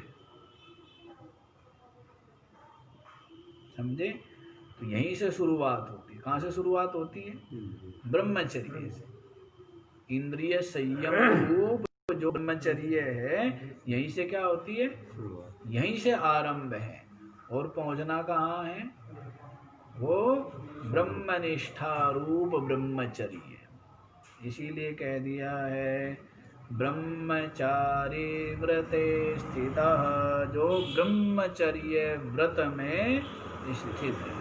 समझे? तो यहीं से शुरुआत होती है। कहाँ से शुरुआत होती है? ब्रह्मचर्य से। इंद्रिय संयम रूप जो ब्रह्मचर्य है, यहीं से क्या होती है? यहीं से आरंभ है। और पहुंचना कहाँ है? वो ब्रह्मनिष्ठा रूप ब्रह्मचर्य। इसीलिए कह दिया है ब्रह्मचारी व्रते स्थितः, जो ब्रह्मचर्य व्रत में स्थित है।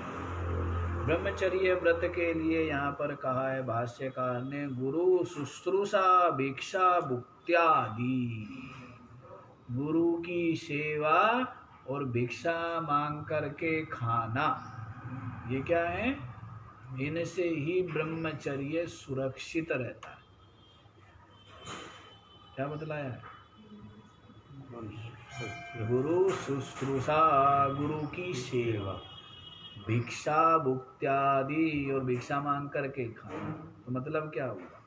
ब्रह्मचर्य व्रत के लिए यहाँ पर कहा है भाष्यकार ने, गुरु शुश्रूषा भिक्षा भुक्त्यादि। गुरु की सेवा और भिक्षा मांग करके खाना, ये क्या है? इनसे ही ब्रह्मचर्य सुरक्षित रहता है। क्या बतलाया है? गुरु शुश्रूषा, गुरु की सेवा, भिक्षा भुक्त्यादि और भिक्षा मांग करके खाना। तो मतलब क्या हुआ?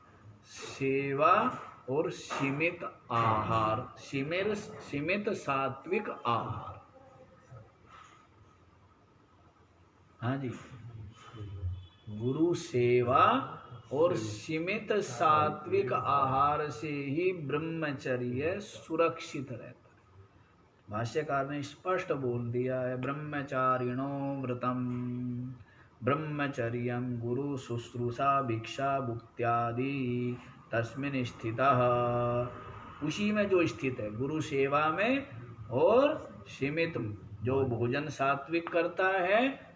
सेवा और सीमित आहार, सीमित सात्विक आहार। हाँ जी, गुरु सेवा और सीमित सात्विक आहार से ही ब्रह्मचर्य सुरक्षित रहता है। भाष्यकार ने स्पष्ट बोल दिया है, ब्रह्मचारिणो व्रतम ब्रह्मचर्यं गुरु शुश्रूषा भिक्षा भुक्त्यादि तस्मिन् स्थितः। उसी में जो स्थित है, गुरु सेवा में और सीमित जो भोजन सात्विक करता है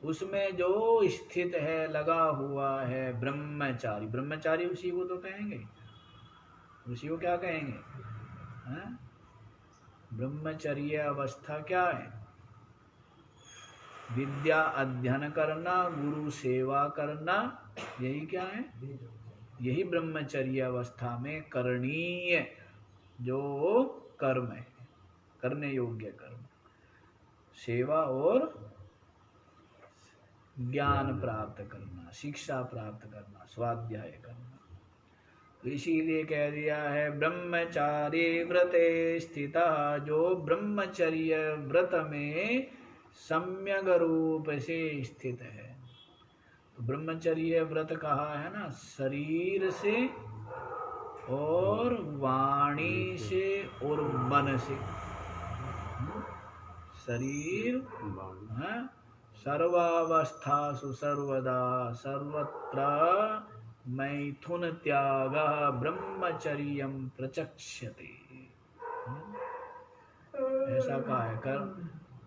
उसमें जो स्थित है, लगा हुआ है ब्रह्मचारी। ब्रह्मचारी उसी को तो कहेंगे, उसी को क्या कहेंगे? हाँ? ब्रह्मचर्य अवस्था क्या है? विद्या अध्ययन करना, गुरु सेवा करना, यही क्या है? यही ब्रह्मचर्य अवस्था में करणीय जो कर्म है, करने योग्य कर्म। सेवा और ज्ञान प्राप्त करना, शिक्षा प्राप्त करना, स्वाध्याय करना। तो इसीलिए कह दिया है ब्रह्मचारी व्रते स्थितः, जो ब्रह्मचर्य व्रत में सम्यक रूप से स्थित है। तो ब्रह्मचर्य व्रत कहा है ना, शरीर से और वाणी से और मन से। शरीर सर्वावस्थासु सर्वदा सर्वत्र मैथुन त्याग ब्रह्मचर्यं प्रचक्ष्यते। ऐसा कहा है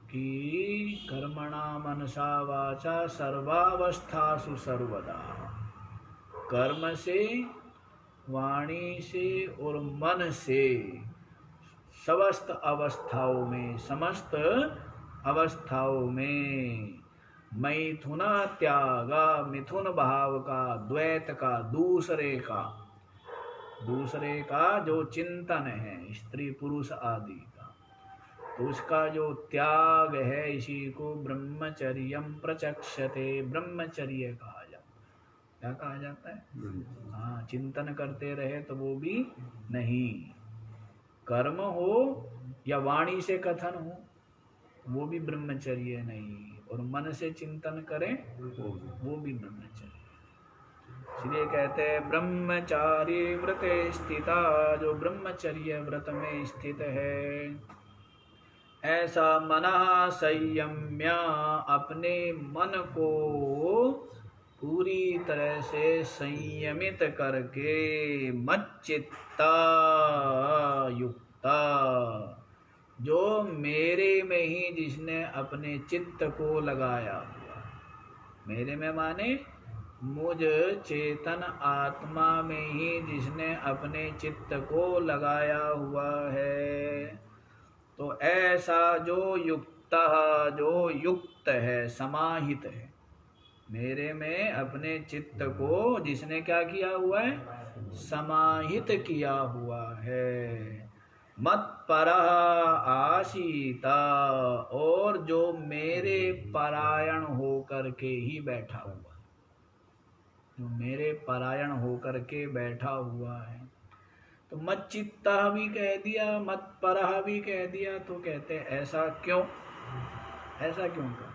कि कर्मणा मनसा वाचा सर्वावस्थासु सर्वदा। कर्म से, वाणी से और मन से समस्त अवस्थाओं में, समस्त अवस्थाओं में मैथुना त्यागा, मिथुन भाव का, द्वैत का, दूसरे का जो चिंतन है स्त्री पुरुष आदि का, तो उसका जो त्याग है, इसी को ब्रह्मचर्यम प्रचक्षते, ब्रह्मचर्य कहा जाता है। क्या कहा जाता है? हाँ, चिंतन करते रहे तो वो भी नहीं। कर्म हो या वाणी से कथन हो, वो भी ब्रह्मचर्य नहीं। और मन से चिंतन करें, वो भी ब्रह्मचर्य। इसलिए कहते हैं ब्रह्मचारी व्रते स्थिता, जो ब्रह्मचर्य व्रत में स्थित है। ऐसा मना संयम्य, अपने मन को पूरी तरह से संयमित करके, मच्चित्ता युक्ता, जो मेरे में ही जिसने अपने चित्त को लगाया हुआ। मेरे में माने मुझ चेतन आत्मा में ही जिसने अपने चित्त को लगाया हुआ है। तो ऐसा जो युक्त है, समाहित है मेरे में, अपने चित्त को जिसने क्या किया हुआ है, समाहित किया हुआ है। मत परः आसीता, और जो मेरे परायण होकर के ही बैठा हुआ, जो मेरे परायण होकर के बैठा हुआ है। तो मत चित्तः भी कह दिया, मत परः भी कह दिया, तो कहते हैं ऐसा क्यों, ऐसा क्यों कहा?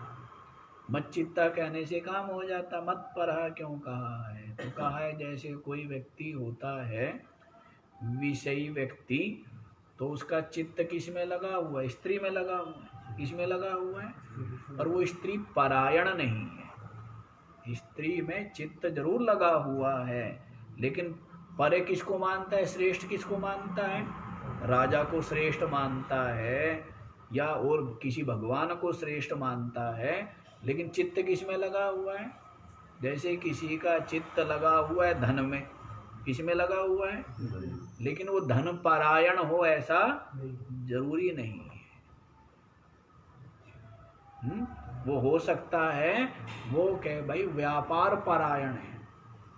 मत चित्ता कहने से काम हो जाता, मत परः क्यों कहा है? तो कहा है जैसे कोई व्यक्ति होता है विषयी व्यक्ति, तो उसका चित्त किस में लगा हुआ है? स्त्री में लगा हुआ है। किस में लगा हुआ है? और वो स्त्री परायण नहीं है। स्त्री में चित्त जरूर लगा हुआ है, लेकिन परे किसको मानता है, श्रेष्ठ किसको मानता है? राजा को श्रेष्ठ मानता है, या और किसी भगवान को श्रेष्ठ मानता है, लेकिन चित्त किस में लगा हुआ है? जैसे किसी का चित्त लगा हुआ है धन में, किस में लगा हुआ है? लेकिन वो धन परायण हो ऐसा जरूरी नहीं है। वो हो सकता है वो कहे भाई व्यापार परायण है।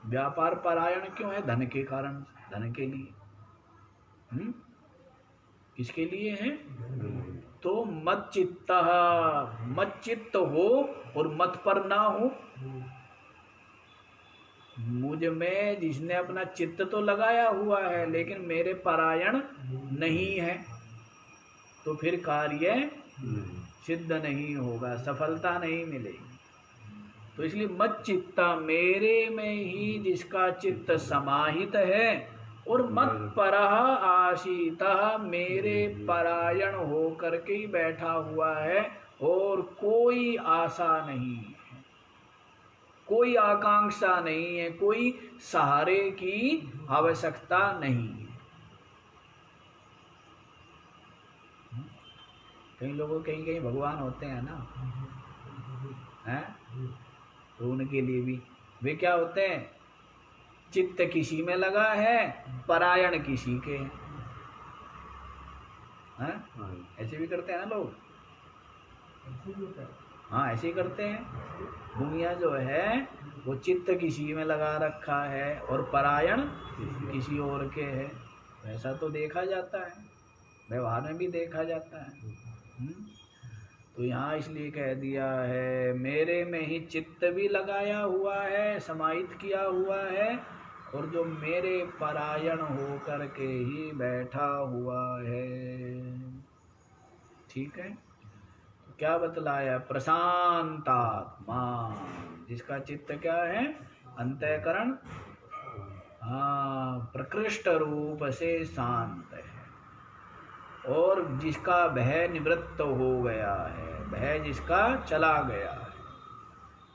व्यापार परायण क्यों है? धन के कारण, धन के लिए। किसके लिए है? तो मत चित्त हो और मत पर ना हो। मुझ में जिसने अपना चित्त तो लगाया हुआ है, लेकिन मेरे परायण नहीं है, तो फिर कार्य सिद्ध नहीं होगा, सफलता नहीं मिलेगी। तो इसलिए मत चित्ता, मेरे में ही जिसका चित्त समाहित है, और मत परः आसीतः, मेरे परायण हो करके ही बैठा हुआ है, और कोई आशा नहीं है, कोई आकांक्षा नहीं है, कोई सहारे की आवश्यकता नहीं है। कई लोगों कहीं कहीं भगवान होते हैं ना, हैं? तो उनके लिए भी वे क्या होते हैं? चित्त किसी में लगा है, परायण किसी के हैं। ऐसे भी करते हैं ना लोग। हाँ, ऐसे ही करते हैं। दुनिया जो है वो चित्त किसी में लगा रखा है और परायण किसी और के है। ऐसा तो देखा जाता है, व्यवहार में भी देखा जाता है। तो यहाँ इसलिए कह दिया है मेरे में ही चित्त भी लगाया हुआ है, समाहित किया हुआ है, और जो मेरे परायण हो करके ही बैठा हुआ है। ठीक है, तो क्या बतलाया? प्रशांतात्मा, जिसका चित्त क्या है? अंतःकरण प्रकृष्ट रूप से शांत है, और जिसका भय निवृत्त हो गया है, भय जिसका चला गया है।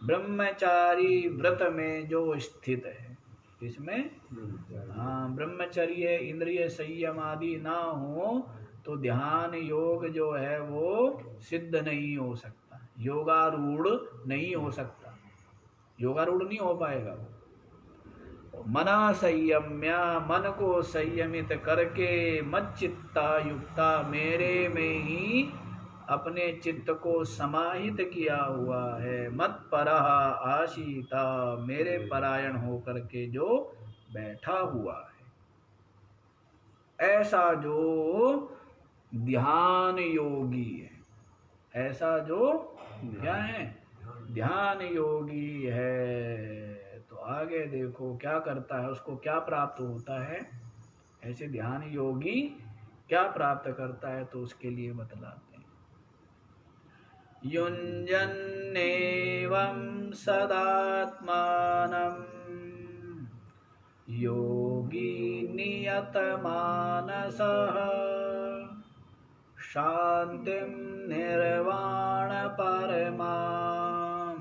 ब्रह्मचारी व्रत में जो स्थित है, इसमें ब्रह्मचर्य, इंद्रिय संयम आदि ना हो तो ध्यान योग जो है वो सिद्ध नहीं हो सकता, योगारूढ़ नहीं हो सकता, योगारूढ़ नहीं हो पाएगा वो। मना संयम्या, मन को संयमित करके, मत चित्ता युक्ता, मेरे में ही अपने चित्त को समाहित किया हुआ है। मत परः आसीता, मेरे परायण होकर के जो बैठा हुआ है। ऐसा जो ध्यान योगी है, ऐसा जो क्या है? ध्यान योगी है। तो आगे देखो क्या करता है, उसको क्या प्राप्त होता है। ऐसे ध्यान योगी क्या प्राप्त करता है, तो उसके लिए बतलाते हैं। युञ्जन्नेवं सदात्मानं योगी नियतमानसः, शान्तिं निर्वाण परमां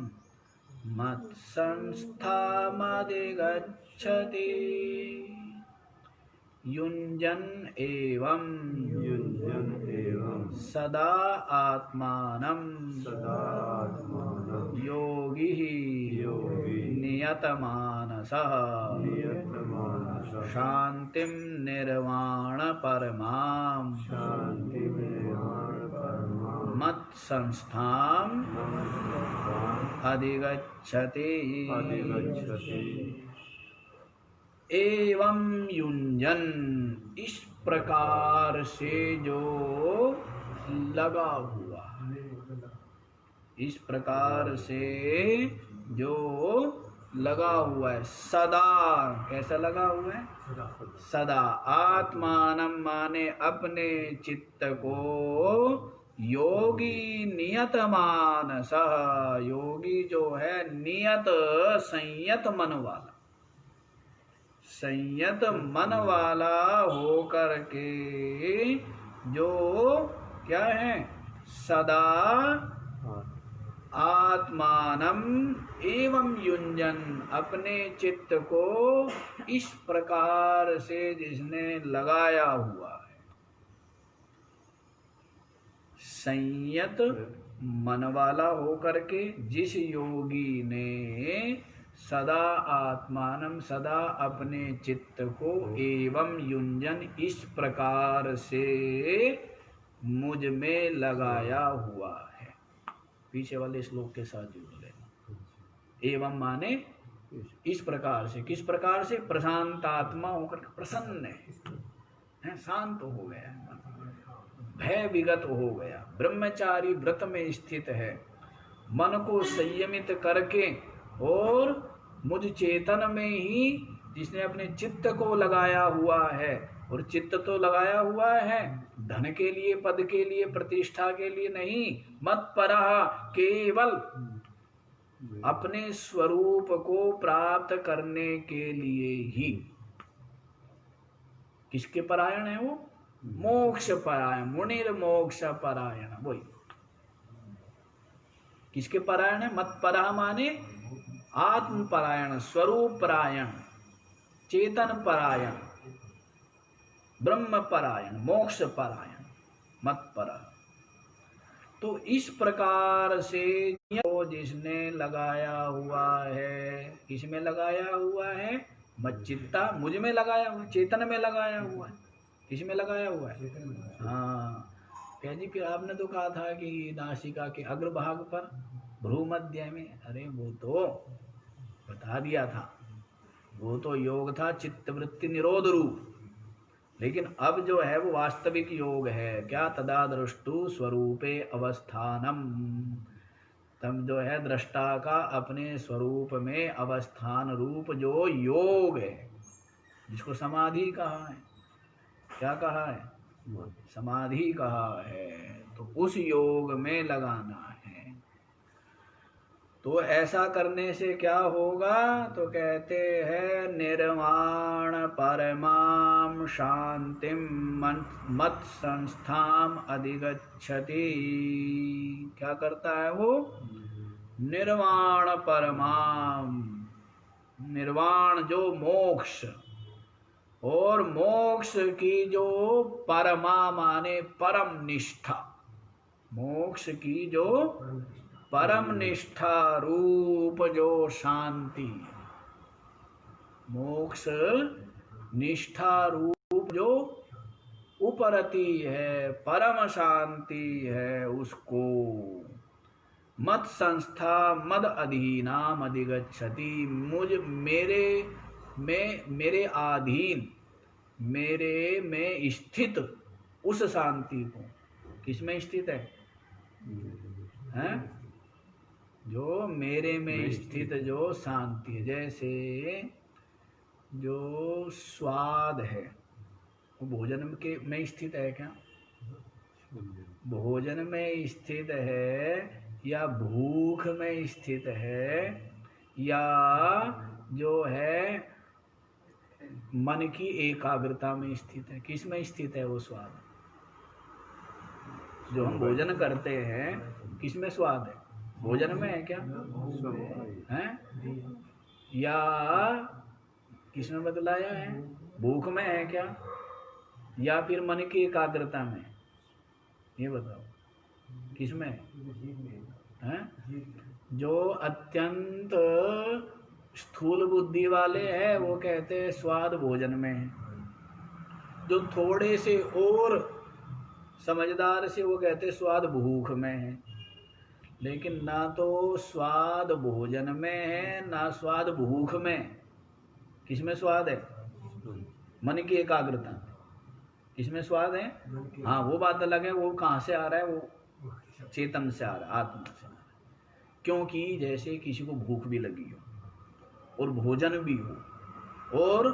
मत्संस्थामधिगच्छति। युञ्जन् एवं सदा आत्मानं योगी नियतमानसः, शान्तिं निर्वाण परमां मत् संस्थाम अधिगच्छति। एवं युंजन, इस प्रकार से जो लगा हुआ, इस प्रकार से जो लगा हुआ है, सदा, कैसा लगा हुआ है? सदा। आत्मानं माने अपने चित्त को, योगी नियत मानस, योगी जो है नियत संयत मन वाला, संयत मन वाला होकर के जो क्या है? सदा आत्मानम एवं युंजन, अपने चित्त को इस प्रकार से जिसने लगाया हुआ है, संयत मन वाला होकर के जिस योगी ने सदा आत्मानम, सदा अपने चित्त को, एवं युंजन, इस प्रकार से मुझ में लगाया हुआ है। पीछे वाले श्लोक के साथ जुड़ लेना। एवं माने इस प्रकार से, किस प्रकार से? प्रशांत आत्मा होकर के प्रसन्न है, शांत हो गया है मन, भय विगत हो गया, ब्रह्मचारी व्रत में स्थित है, मन को संयमित करके, और मुझ चेतन में ही जिसने अपने चित्त को लगाया हुआ है, और चित्त तो लगाया हुआ है धन के लिए, पद के लिए, प्रतिष्ठा के लिए नहीं, मत परः, केवल अपने स्वरूप को प्राप्त करने के लिए ही। किसके परायण है वो? मोक्ष परायण, मुनिर मोक्ष परायण, वही। किसके परायण है? मत परः माने आत्म परायण, स्वरूप परायण, चेतन परायण, ब्रह्म परायण, मोक्ष परायण, मत परः। तो इस प्रकार से जिसने लगाया हुआ है, किसमें लगाया हुआ है? मच्चित्ता, मुझ में लगाया हुआ, चेतन में लगाया हुआ है। किसमें लगाया हुआ है? हाँ, क्या जी, फिर आपने तो कहा था कि नासिका के अग्रभाग पर, भ्रूमध्य में। अरे वो तो बता दिया था, वो तो योग था चित्तवृत्ति निरोध रूप, लेकिन अब जो है वो वास्तविक योग है। क्या? तदादृष्टु स्वरूपे अवस्थानम, तब जो है दृष्टा का अपने स्वरूप में अवस्थान रूप जो योग है, जिसको समाधि कहा है। क्या कहा है? समाधि कहा है। तो उस योग में लगाना है। तो ऐसा करने से क्या होगा? तो कहते हैं निर्वाण परमाम शांतिम मत संस्थाम अधिगच्छति। क्या करता है वो? निर्वाण परमाम, निर्वाण जो मोक्ष, और मोक्ष की जो परमा माने परम निष्ठा, मोक्ष की जो परम निष्ठा रूप जो शांति, मोक्ष निष्ठा रूप जो उपरति है, परम शांति है, उसको मत संस्था मद अधीनाम अधिगच्छति, मुझ मेरे अधीन, मेरे में स्थित उस शांति को। किसमें स्थित है? हैं? जो मेरे में स्थित जो शांति है। जैसे जो स्वाद है वो भोजन के में स्थित है क्या? भोजन में स्थित है, या भूख में स्थित है, या जो है मन की एकाग्रता में स्थित है? किस में स्थित है वो स्वाद? जो हम भोजन करते हैं किस में स्वाद है? भोजन में है क्या? हैं? या किसमें बदलाया है? भूख में है क्या? या फिर मन की एकाग्रता में? ये बताओ किसमें है? जो अत्यंत स्थूल बुद्धि वाले हैं वो कहते हैं स्वाद भोजन में है। जो थोड़े से और समझदार से वो कहते स्वाद भूख में है, लेकिन ना तो स्वाद भोजन में है ना स्वाद भूख में। किसमें स्वाद है? मन की एकाग्रता में। किसमें स्वाद है? हाँ, वो बात अलग है, वो कहाँ से आ रहा है? वो चेतन से आ रहा है, आत्मा से आ रहा है। क्योंकि जैसे किसी को भूख भी लगी हो और भोजन भी हो और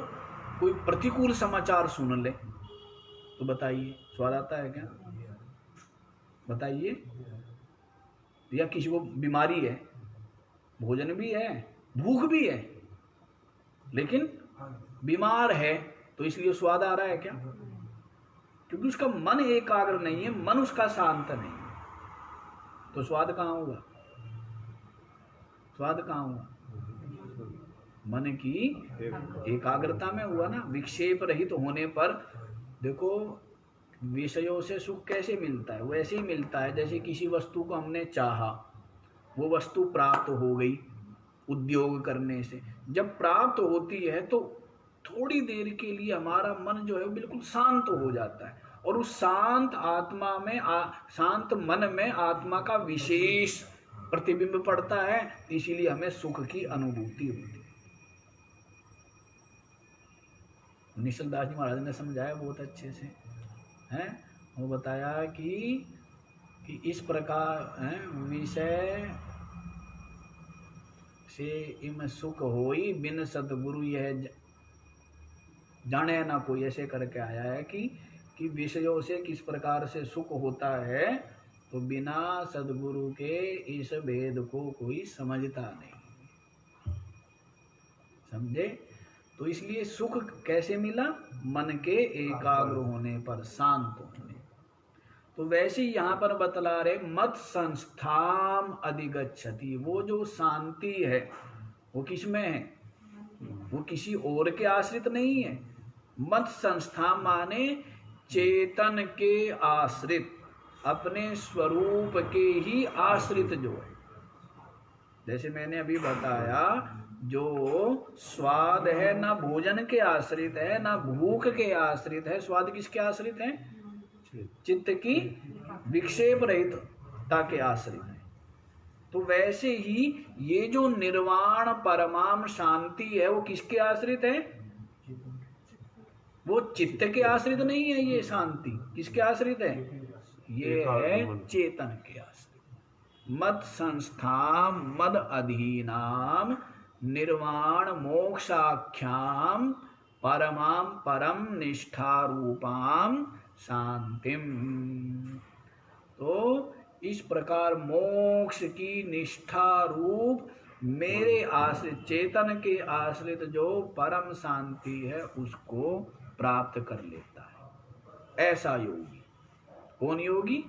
कोई प्रतिकूल समाचार सुन ले, तो बताइए स्वाद आता है क्या? बताइए। या किसी को बीमारी है, भोजन भी है, भूख भी है, लेकिन बीमार है, तो इसलिए स्वाद आ रहा है क्या? क्योंकि उसका मन एकाग्र नहीं है, मन उसका शांत नहीं है, तो स्वाद कहाँ होगा? स्वाद कहाँ हुआ? मन की एकाग्रता में हुआ ना। विक्षेप रहित होने पर देखो, विषयों से सुख कैसे मिलता है? वैसे ही मिलता है जैसे किसी वस्तु को हमने चाहा, वो वस्तु प्राप्त हो गई उद्योग करने से। जब प्राप्त होती है तो थोड़ी देर के लिए हमारा मन जो है बिल्कुल शांत हो जाता है, और उस शांत आत्मा में शांत मन में आत्मा का विशेष प्रतिबिंब पड़ता है, इसीलिए हमें सुख की अनुभूति होती है। निश्चल दास जी महाराज ने समझाया बहुत अच्छे से, हैं? वो बताया कि इस प्रकार विषय से इम सुख होई, बिन सतगुरु यह जाने ना कोई। ऐसे करके आया है कि विषयों से किस प्रकार से सुख होता है, तो बिना सदगुरु के इस भेद को कोई समझता नहीं। समझे? तो इसलिए सुख कैसे मिला? मन के एकाग्र होने पर, शांत होने। तो वैसे ही यहाँ पर बतला रहे, मत संस्थाम अधिगच्छति। वो जो शांति है वो किसमें है? वो किसी और के आश्रित नहीं है। मत संस्था माने चेतन के आश्रित, अपने स्वरूप के ही आश्रित जो है। जैसे मैंने अभी बताया, जो स्वाद है ना भोजन के आश्रित है ना भूख के आश्रित है। स्वाद किसके आश्रित है? चित्त की विक्षेप रहितता के आश्रित है। तो वैसे ही ये जो निर्वाण परमाम शांति है वो किसके आश्रित है? वो चित्त के आश्रित नहीं है। ये शांति किसके आश्रित है? ये है चेतन के आश्रित। मद संस्था मद अधीनाम निर्वाण मोक्षाख्याम परमाम परम निष्ठा रूपाम शांतिम। तो इस प्रकार मोक्ष की निष्ठा रूप मेरे आश्रित, चेतन के आश्रित जो परम शांति है उसको प्राप्त कर लेता है। ऐसा योगी। कौन योगी?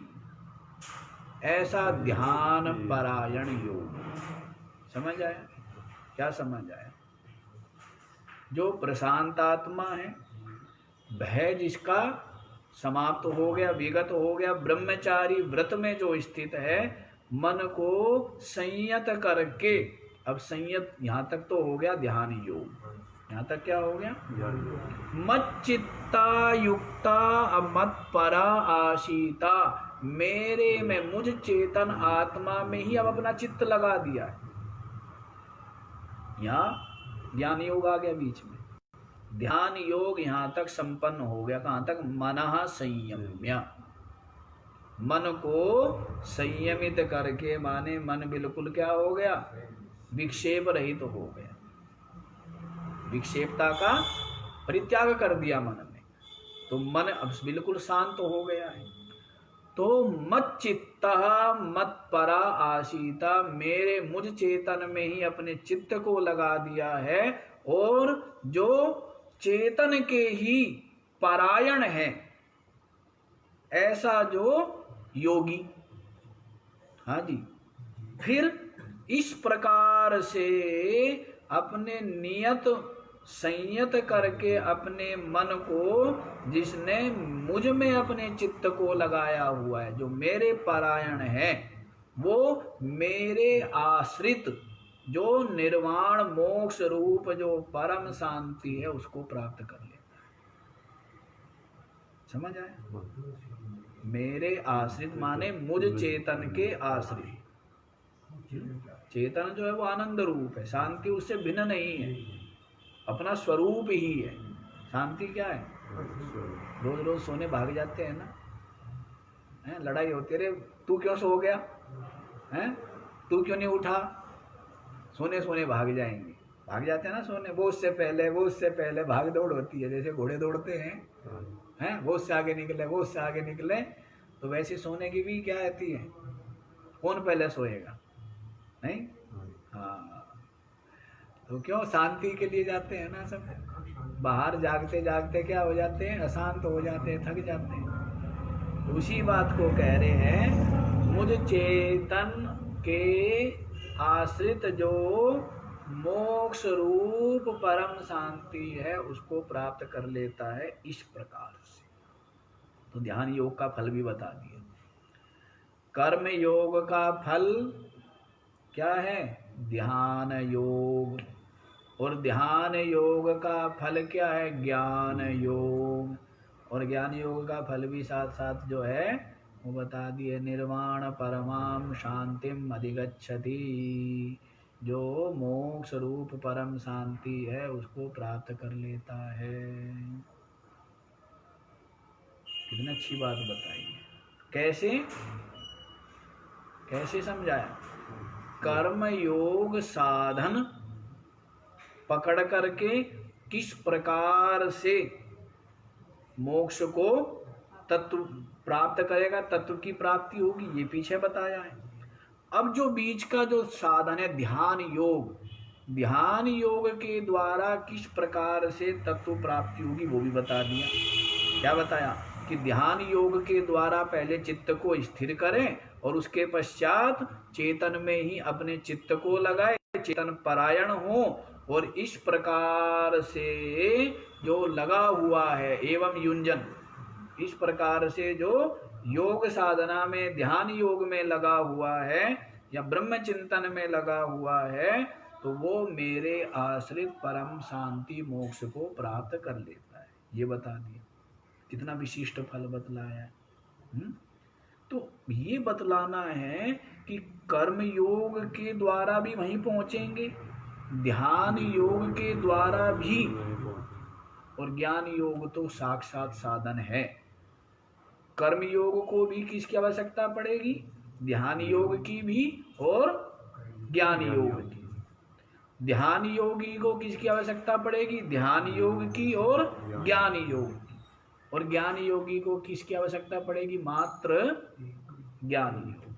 ऐसा ध्यान परायण योगी। समझ आया? क्या समझ आया? जो प्रशांत आत्मा है, भय जिसका समाप्त हो गया, विगत हो गया, ब्रह्मचारी व्रत में जो स्थित है, मन को संयत करके, अब संयत यहाँ तक तो हो गया ध्यान योग। यहाँ तक क्या हो गया? मत चित्ता युक्ता मत परा आशीता। मेरे में, मुझ चेतन आत्मा में ही अब अपना चित्त लगा दिया है। यहाँ ज्ञान योग आ गया बीच में। ध्यान योग यहाँ तक संपन्न हो गया। कहाँ तक? मनः संयम्य। मन को संयमित करके, माने मन बिल्कुल क्या हो गया? विक्षेप रहित तो हो गया। विक्षेपता का परित्याग कर दिया मन में, तो मन अब बिल्कुल शांत हो गया है। तो मत चित्तः मत परा आशीता, मेरे मुझ चेतन में ही अपने चित्त को लगा दिया है, और जो चेतन के ही परायण है, ऐसा जो योगी। हाँ जी। फिर इस प्रकार से अपने नियत संयत करके अपने मन को, जिसने मुझ में अपने चित्त को लगाया हुआ है, जो मेरे परायण है, वो मेरे आश्रित जो निर्वाण मोक्ष रूप जो परम शांति है उसको प्राप्त कर लेता है। समझ आया? मेरे आश्रित माने मुझ चेतन के आश्रित। चेतन जो है वो आनंद रूप है, शांति उससे भिन्न नहीं है, अपना स्वरूप ही है। शांति क्या है? रोज रोज सोने भाग जाते हैं ना, हैं लड़ाई होती है, अरे तू क्यों सो गया, हैं तू क्यों नहीं उठा, सोने सोने भाग जाएंगे, भाग जाते हैं ना सोने, वो उससे पहले भाग दौड़ होती है, जैसे घोड़े दौड़ते हैं वो उससे आगे निकले, वो उससे आगे निकले। तो वैसे सोने की भी क्या रहती है, कौन पहले सोएगा, नहीं? हाँ, तो क्यों शांति के लिए जाते हैं ना सब। बाहर जागते जागते क्या हो जाते हैं, अशांत हो जाते हैं, थक जाते हैं। तो उसी बात को कह रहे हैं, मुझ चेतन के आश्रित जो मोक्ष रूप परम शांति है उसको प्राप्त कर लेता है इस प्रकार से। तो ध्यान योग का फल भी बता दिया। कर्म योग का फल क्या है? ध्यान योग। और ध्यान योग का फल क्या है? ज्ञान योग। और ज्ञान योग का फल भी साथ साथ जो है वो बता दिए, निर्वाण परमाम शांतिम अधिगच्छति, जो मोक्ष रूप परम शांति है उसको प्राप्त कर लेता है। कितनी अच्छी बात बताई। कैसे कैसे समझाया? कर्म योग साधन पकड़ करके किस प्रकार से मोक्ष को तत्व प्राप्त करेगा, तत्व की प्राप्ति होगी, ये पीछे बताया है। अब जो बीच का जो साधन है ध्यान योग, ध्यान योग के द्वारा किस प्रकार से तत्व प्राप्ति होगी वो भी बता दिया। क्या बताया? कि ध्यान योग के द्वारा पहले चित्त को स्थिर करें और उसके पश्चात चेतन में ही अपने चित्त को लगाए, चेतन परायण हो, और इस प्रकार से जो लगा हुआ है एवं युंजन, इस प्रकार से जो योग साधना में ध्यान योग में लगा हुआ है या ब्रह्म चिंतन में लगा हुआ है, तो वो मेरे आश्रित परम शांति मोक्ष को प्राप्त कर लेता है। ये बता दिया। कितना विशिष्ट फल बतलाया है। तो ये बतलाना है कि कर्म योग के द्वारा भी वहीं पहुंचेंगे, ध्यान योग के द्वारा भी, और ज्ञान योग तो साक्षात साधन है। कर्म योग को भी किसकी आवश्यकता पड़ेगी? ध्यान योग की भी और ज्ञान योग की। ध्यान योगी को किसकी आवश्यकता पड़ेगी? ध्यान योग की और ज्ञान योग की। और ज्ञान योगी को किसकी आवश्यकता पड़ेगी? मात्र ज्ञान योग।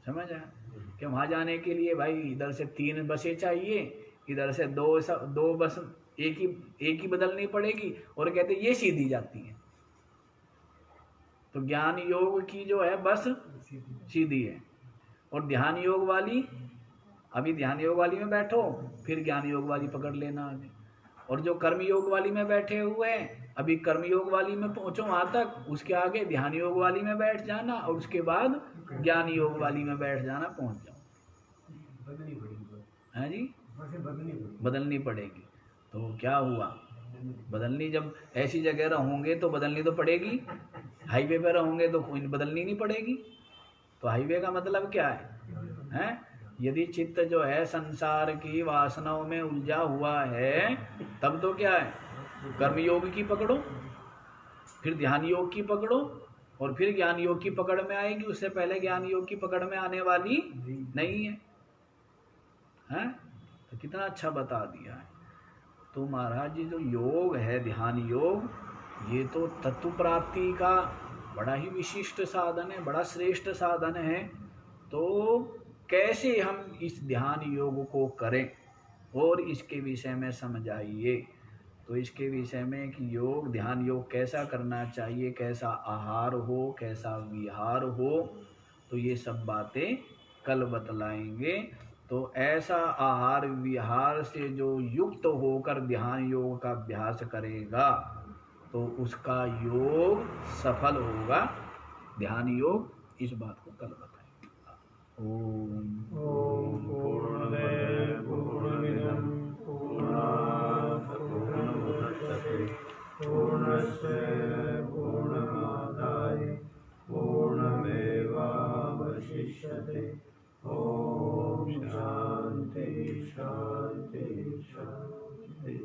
समझ आया? कि वहां जाने के लिए भाई इधर से 3 बसें चाहिए, इधर से दो बस एक ही बदलनी पड़ेगी, और कहते ये सीधी जाती है। तो ज्ञान योग की जो है बस सीधी है, और ध्यान योग वाली, अभी ध्यान योग वाली में बैठो, फिर ज्ञान योग वाली पकड़ लेना आगे। और जो कर्म योग वाली में बैठे हुए हैं, अभी कर्म योग वाली में पहुंचो वहां तक, उसके आगे ध्यान योग वाली में बैठ जाना, और उसके बाद ज्ञान योग वाली में बैठ जाना, पहुंच जाओ। हाँ जी, बदलनी पड़ेगी। तो क्या हुआ? बदलनी, जब ऐसी जगह रहोगे तो बदलनी तो पड़ेगी, हाईवे पे रहोगे तो कोई बदलनी नहीं पड़ेगी। तो हाईवे का मतलब क्या है? यदि चित्त जो है संसार की वासनाओं में उलझा हुआ है, तब तो क्या है? कर्म योग की पकड़ो, फिर ध्यान योग की पकड़ो, और फिर ज्ञान योग की पकड़ में आएगी। उससे पहले ज्ञान योग की पकड़ में आने वाली नहीं है, हैं? तो कितना अच्छा बता दिया है। तो महाराज जी, जो योग है ध्यान योग, ये तो तत्व प्राप्ति का बड़ा ही विशिष्ट साधन है, बड़ा श्रेष्ठ साधन है। तो कैसे हम इस ध्यान योग को करें, और इसके विषय में समझाइए। तो इसके विषय में कि योग, ध्यान योग कैसा करना चाहिए, कैसा आहार हो, कैसा विहार हो, तो ये सब बातें कल बतलाएंगे। तो ऐसा आहार विहार से जो युक्त होकर ध्यान योग का अभ्यास करेगा, तो उसका योग सफल होगा, ध्यान योग। इस बात को कल बताएंगे। ओम पूर्णमद पूर्णमिदं पूर्णात् पूर्णमुदच्यते पूर्णस्य पूर्णमादाय शांति शांति शांति।